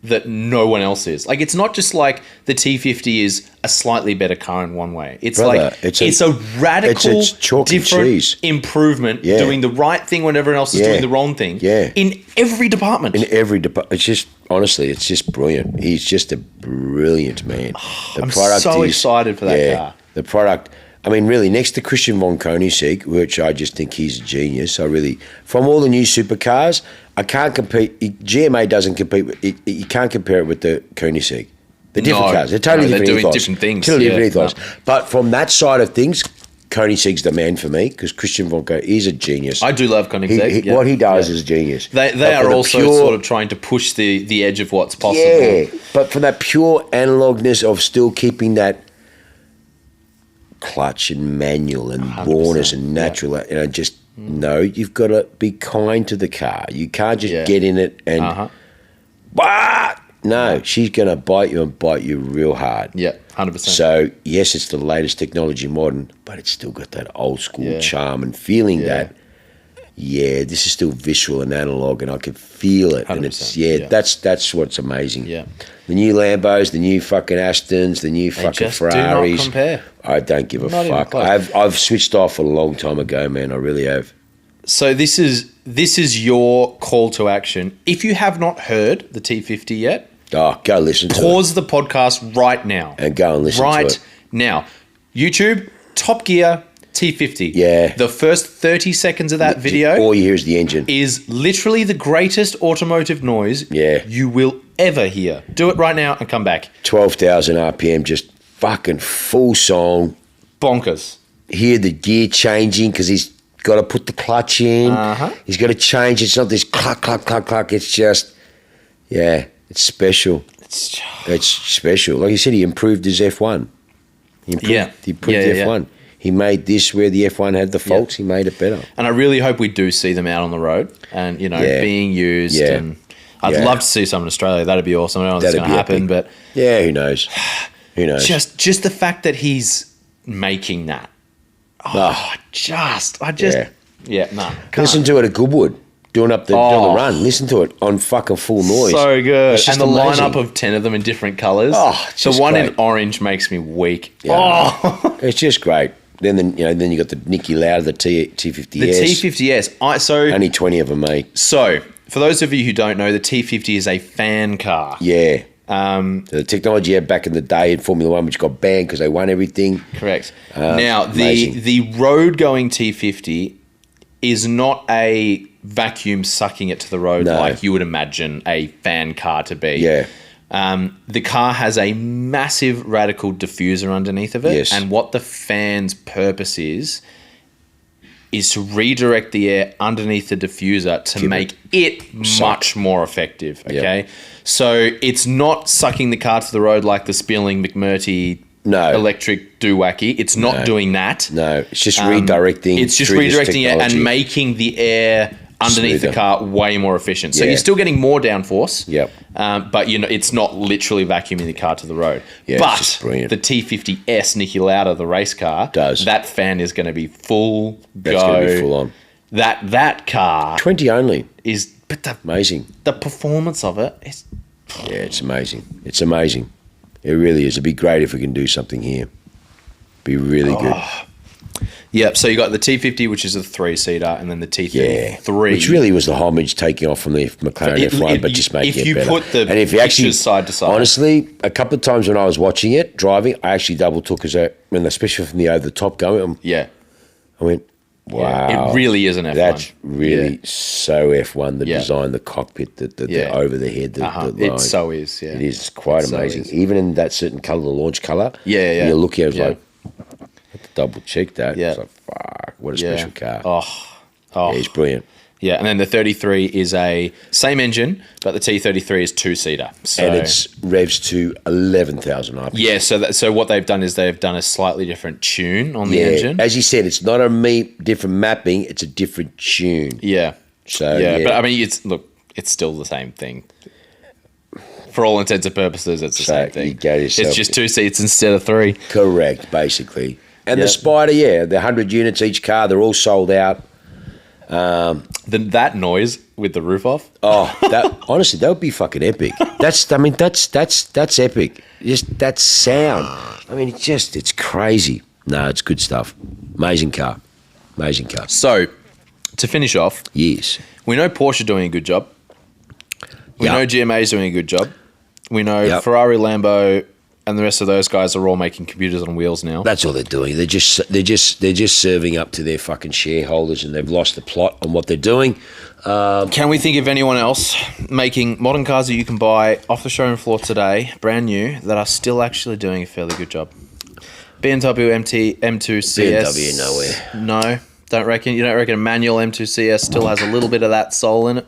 that no one else is. Like, it's not just like the T50 is a slightly better car in one way. It's Brother, like it's it's a- a radical, it's chalk and different cheese. improvement, Yeah. doing the right thing when everyone else is Yeah. doing the wrong thing. Yeah. In every department. In every department. It's just, honestly, it's just brilliant. He's just a brilliant man. The I'm so excited for that car. The product, I mean, really, next to Christian von Koenigsegg, which I just think he's a genius. From all the new supercars, I can't compete. GMA doesn't compete. You can't compare it with the Koenigsegg. They're different No, cars. They're totally no, they're different doing ethos. different things, Totally yeah, different ethos. no. But from that side of things, Koenigsegg's the man for me because Christian von Koenigsegg, he's a genius. I do love Koenigsegg. What he does is genius. They But are for the also sort of trying to push the edge of what's possible. Yeah, but for that pure analogness of still keeping that clutch and manual and 100%, rawness and natural, you've got to be kind to the car. You can't just get in it and, bah! No, she's going to bite you real hard. Yeah, 100%. So, yes, it's the latest technology modern, but it's still got that old school charm and feeling that, this is still visual and analog and I can feel it. And it's, that's what's amazing. Yeah. The new Lambos, the new fucking Astons, the new fucking just do not Ferraris. compare. I don't give a Not even fuck. close. I've switched off a long time ago, man. I really have. So this is your call to action. If you have not heard the T50 yet, Go listen to it. pause the podcast right now. And go and listen to right it. now. YouTube, Top Gear, T50. Yeah. The first 30 seconds of that video All you hear is the engine. is literally the greatest automotive noise you will ever hear. Do it right now and come back. 12,000 RPM, just fucking full song. Bonkers. Hear the gear changing because he's got to put the clutch in. He's got to change. It's not this cluck, cluck, cluck, cluck. It's just, it's special. It's special. Like you said, he improved his F1. He improved his F1. He made this where the F1 had the faults. He made it better. And I really hope we do see them out on the road and, being used. Yeah. And I'd love to see some in Australia. That'd be awesome. I don't know what's going to happen, but yeah, who knows? Who knows? Just the fact that he's making that. Listen to it at Goodwood. Doing the run. Listen to it on fucking full noise. So good. And the lineup of 10 of them in different colours. The one in orange makes me weak. Yeah. It's just great. Then you got the Niki Lauda, the T50S. The T50S. Only 20 of them, mate. So, for those of you who don't know, the T50 is a fan car. Yeah. The technology you had back in the day in Formula One, which got banned because they won everything. Correct. Now, the road-going T50 is not a vacuum sucking it to the road like you would imagine a fan car to be. Yeah. The car has a massive radical diffuser underneath of it. Yes. And what the fan's purpose is to redirect the air underneath the diffuser to make it much more effective. Okay. Yep. So it's not sucking the car to the road like the Spilling McMurty electric do-wacky. It's not doing that. No, it's just redirecting. It's just redirecting it and making the air underneath the car way more efficient. So you're still getting more downforce. Yep. But it's not literally vacuuming the car to the road. Yeah, but it's just brilliant. The T50S Niki Lauda, the race car, that fan is going to be full go. That's going to be full on. That car 20 only is amazing. The performance of it is it's amazing. It's amazing. It really is. It'd be great if we can do something here. Be really good. Yep. So you got the T50, which is a 3-seater, and then the T33, which really was the homage taking off from the McLaren F1, but just making it better. If you put the and if you actually side to side, honestly, a couple of times when I was watching it driving, I actually double took especially from the over the top going. I went, wow, it really is an F1. That's really so F1. The design, the cockpit, the over the head, the line. It so is. Yeah, it is quite amazing. Even in that certain color, the launch color. Yeah. You look at it, like. Double check that. Yeah. It's like, fuck, what a special car. Yeah, it's brilliant. Yeah, and then the 33 is a same engine, but the T33 is 2-seater. So, and it's revs to 11,000 RPM. Yeah, so what they've done is they've done a slightly different tune on the engine. As you said, it's not different mapping, it's a different tune. Yeah. So but I mean, it's still the same thing. For all intents and purposes, it's the same thing. It's just 2 seats instead of 3. Correct, basically. And the Spider, the 100 units each car, they're all sold out. That noise with the roof off. Honestly, that would be fucking epic. That's epic. Just that sound. I mean, it's crazy. No, it's good stuff. Amazing car. So, to finish off, yes, we know Porsche are doing a good job. We know GMA is doing a good job. We know Ferrari, Lambo, and the rest of those guys are all making computers on wheels now. That's all they're doing. They're just serving up to their fucking shareholders, and they've lost the plot on what they're doing. Can we think of anyone else making modern cars that you can buy off the showroom floor today, brand new, that are still actually doing a fairly good job? BMW M2 CS. BMW nowhere. No, don't reckon. You don't reckon a manual M2 CS still has a little bit of that soul in it?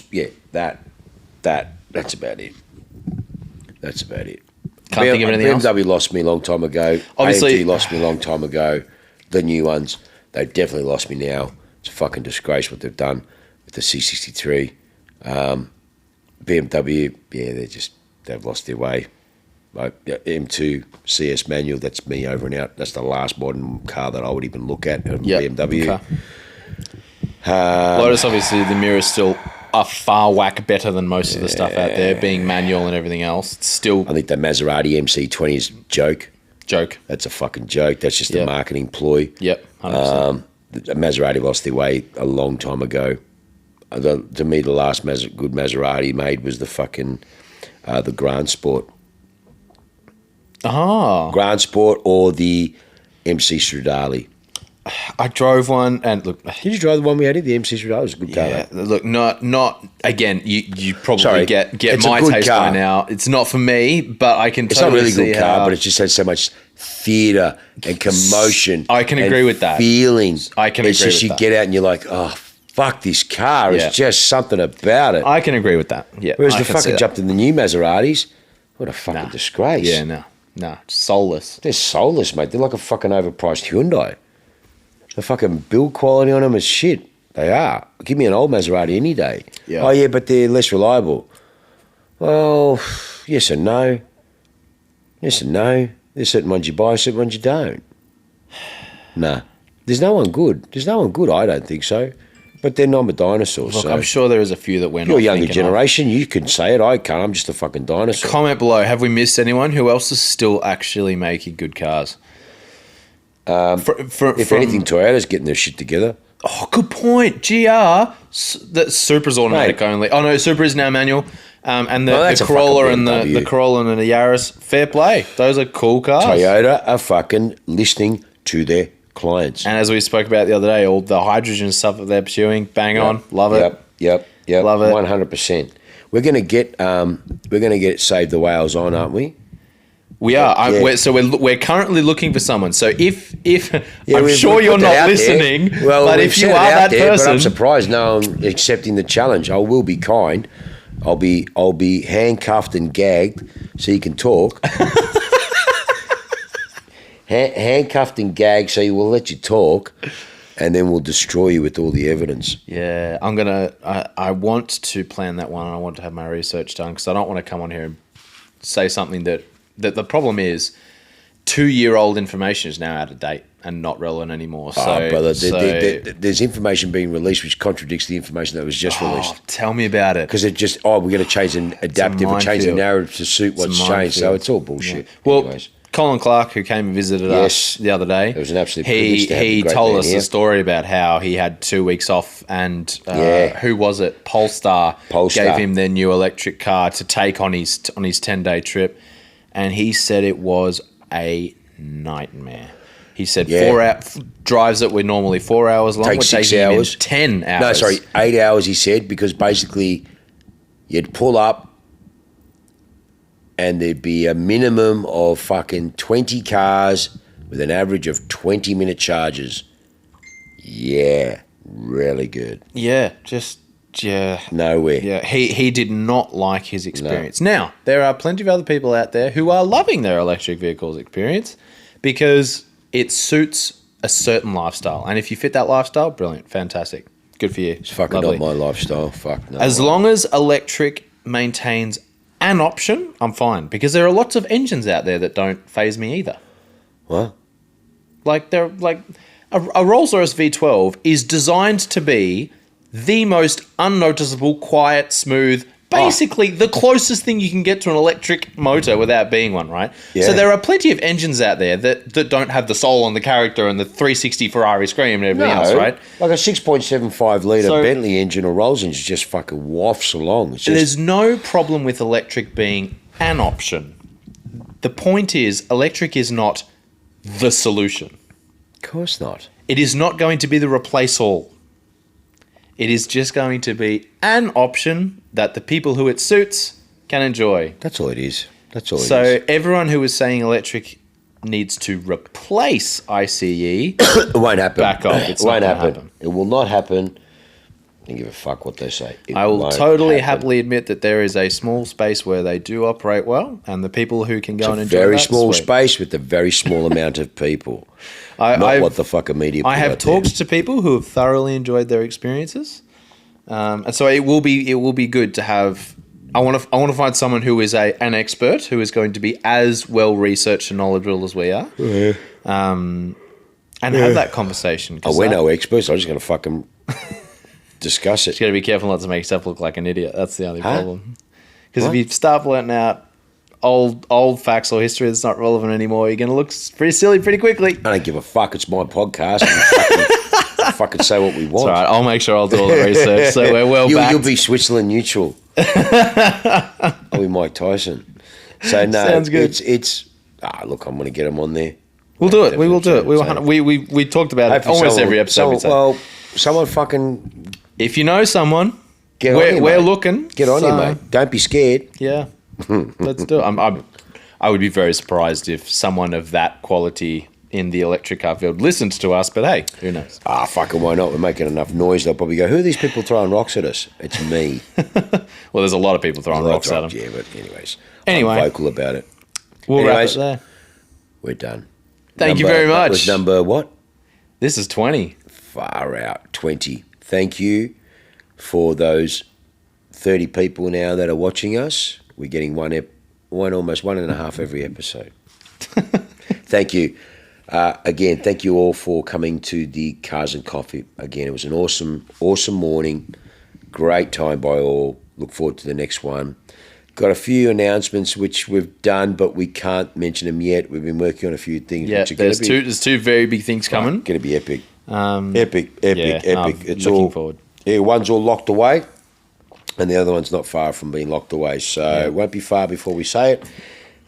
Yeah, that's about it. That's about it. Can't think of anything else. BMW lost me a long time ago. Obviously, AMG lost me a long time ago. The new ones, they definitely lost me now. It's a fucking disgrace what they've done with the C63. BMW, they've lost their way. Like M2 CS manual, that's me over and out. That's the last modern car that I would even look at. BMW. Okay. Lotus, obviously, the mirror's still a far whack better than most of the stuff out there, being manual and everything else. It's still, I think the Maserati MC20 is joke. That's a fucking joke. That's just a marketing ploy. Yep, 100%. Maserati lost their way a long time ago. To me, the last good Maserati made was the fucking the Grand Sport. Grand Sport or the MC Stradale. I drove one, and look. Did you drive the one we had here? The MC Stradale was a good car. Yeah, look, not again. You probably get my taste by now. It's not for me, but I can. It's not a really good car, but it just has so much theatre and commotion. I can agree with that. Feelings. I can agree with that. It's just you get out and you're like, oh fuck, this car. It's just something about it. I can agree with that. Yeah. Whereas the fucking jumped in the new Maseratis, what a fucking disgrace. Yeah, no. No, soulless. They're soulless, mate. They're like a fucking overpriced Hyundai. The fucking build quality on them is shit. They are. Give me an old Maserati any day. Yeah. Oh, yeah, but they're less reliable. Well, yes and no. Yes and no. There's certain ones you buy, certain ones you don't. Nah. There's no one good. There's no one good, I don't think so. But they're not dinosaurs. Look, so. I'm sure there is a few that we're not You're a younger thinking generation. You can say it. I can't. I'm just a fucking dinosaur. Comment below. Have we missed anyone? Who else is still actually making good cars? If anything, Toyota's getting their shit together. Oh, good point. GR. That Supra's automatic only. Oh no, Supra is now manual. And the Corolla and the Corolla and the Yaris. Fair play. Those are cool cars. Toyota are fucking listening to their clients. And as we spoke about the other day, all the hydrogen stuff that they're pursuing, bang on, love it. Yep. Love it. 100%. We're gonna get Save the Whales on, aren't we? We are. We're currently looking for someone. So if I'm sure you're not listening, but if you are that person, but I'm surprised no one accepting the challenge. I will be kind. I'll be handcuffed and gagged so you can talk. Handcuffed and gagged so we'll let you talk, and then we'll destroy you with all the evidence. Yeah, I want to plan that one. I want to have my research done because I don't want to come on here and say something that the problem is 2-year-old information is now out of date and not relevant anymore. So, brother, there's information being released which contradicts the information that was just released. Tell me about it. Because it just, we're going to change and adapt and change the narrative to suit what's changed. So it's all bullshit. Yeah. Well, Colin Clark, who came and visited us the other day, it was an absolute privilege to have the great told man us here. a story about how he had 2 weeks off and who was it? Polestar gave him their new electric car to take on his 10-day trip, and he said it was a nightmare. He said 4 drives that were normally 4 hours long Take 6 hours. 10 hours. No, sorry, 8 hours. He said because basically you'd pull up. And there'd be a minimum of fucking 20 cars with an average of 20-minute charges. Yeah, really good. Yeah, Nowhere. Yeah, he did not like his experience. No. Now, there are plenty of other people out there who are loving their electric vehicles experience because it suits a certain lifestyle. And if you fit that lifestyle, brilliant, fantastic. Good for you. It's fucking not my lifestyle. Fuck no. As long as electric maintains an option, I'm fine because there are lots of engines out there that don't faze me either. What? A Rolls-Royce V12 is designed to be the most unnoticeable, quiet, smooth, basically the closest thing you can get to an electric motor without being one, right? Yeah. So there are plenty of engines out there that don't have the soul and the character and the 360 Ferrari scream and everything else, right? Like a 6.75 litre Bentley engine or Rolls engine just fucking wafts along. It's just, there's no problem with electric being an option. The point is, electric is not the solution. Of course not. It is not going to be the replace all. It is just going to be an option that the people who it suits can enjoy. That's all it is. So everyone who is saying electric needs to replace ICE, it won't happen. Back off. It won't happen. It will not happen. Don't give a fuck what they say. I will totally happily admit that there is a small space where they do operate well, and the people who can go and enjoy very that, small sweet. space with a very small amount of people. What the fuck a media. I have talked to people who have thoroughly enjoyed their experiences, and so it will be good to have. I want to find someone who is an expert who is going to be as well researched and knowledgeable as we are, and have that conversation. We're no experts. I'm just going to fucking discuss it. You got to be careful not to make yourself look like an idiot. That's the only problem. Because if you start blurting out old facts or history that's not relevant anymore, you're going to look pretty silly pretty quickly. I don't give a fuck. It's my podcast. Fucking say what we want. It's all right. I'll make sure I'll do all the research so we're well backed. You'll be Switzerland neutral. I'll be Mike Tyson. So no, sounds good. It's look, I'm going to get them on there. We'll do it. We will do it. We talked about it almost every episode. Someone fucking. If you know someone, we're looking. Get on you, mate. Don't be scared. Yeah, let's do it. I would be very surprised if someone of that quality in the electric car field listens to us, but hey, who knows? Fucking why not? We're making enough noise. They'll probably go, who are these people throwing rocks at us? It's me. Well, there's a lot of people throwing rocks at them. Yeah, but anyways. Anyway. I'm vocal about it. We'll wrap Anyways, it there. we're done. Thank you very That much. was number what? This is 20. Far out, 20. Thank you for those 30 people now that are watching us. We're getting almost 1.5 every episode. Thank you. Again, thank you all for coming to the Cars and Coffee. Again, it was an awesome morning. Great time by all. Look forward to the next one. Got a few announcements which we've done, but we can't mention them yet. We've been working on a few things. Yeah, which are there's two very big things coming. Going to be epic. Epic. No, It's looking all forward. Yeah, one's all locked away, and the other one's not far from being locked away. So it won't be far before we say it.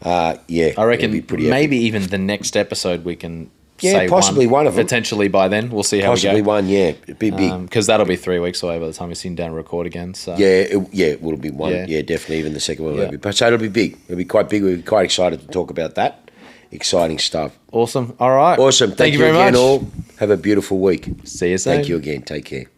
I reckon it'll be pretty maybe epic. even the next episode we can Yeah, say possibly one of them. Potentially by then. We'll see how Possibly we go. one, yeah. It'd be big. Because that'll be 3 weeks away by the time we sit down and record again. So it will be one. Yeah. Yeah, definitely. Even the second one Yeah. will be. So it'll be big. It'll be quite big. We're quite excited to talk about that. Exciting stuff. Awesome. All right. Awesome. Thank you very again, much. all. Have a beautiful week. See you soon. Thank you again. Take care.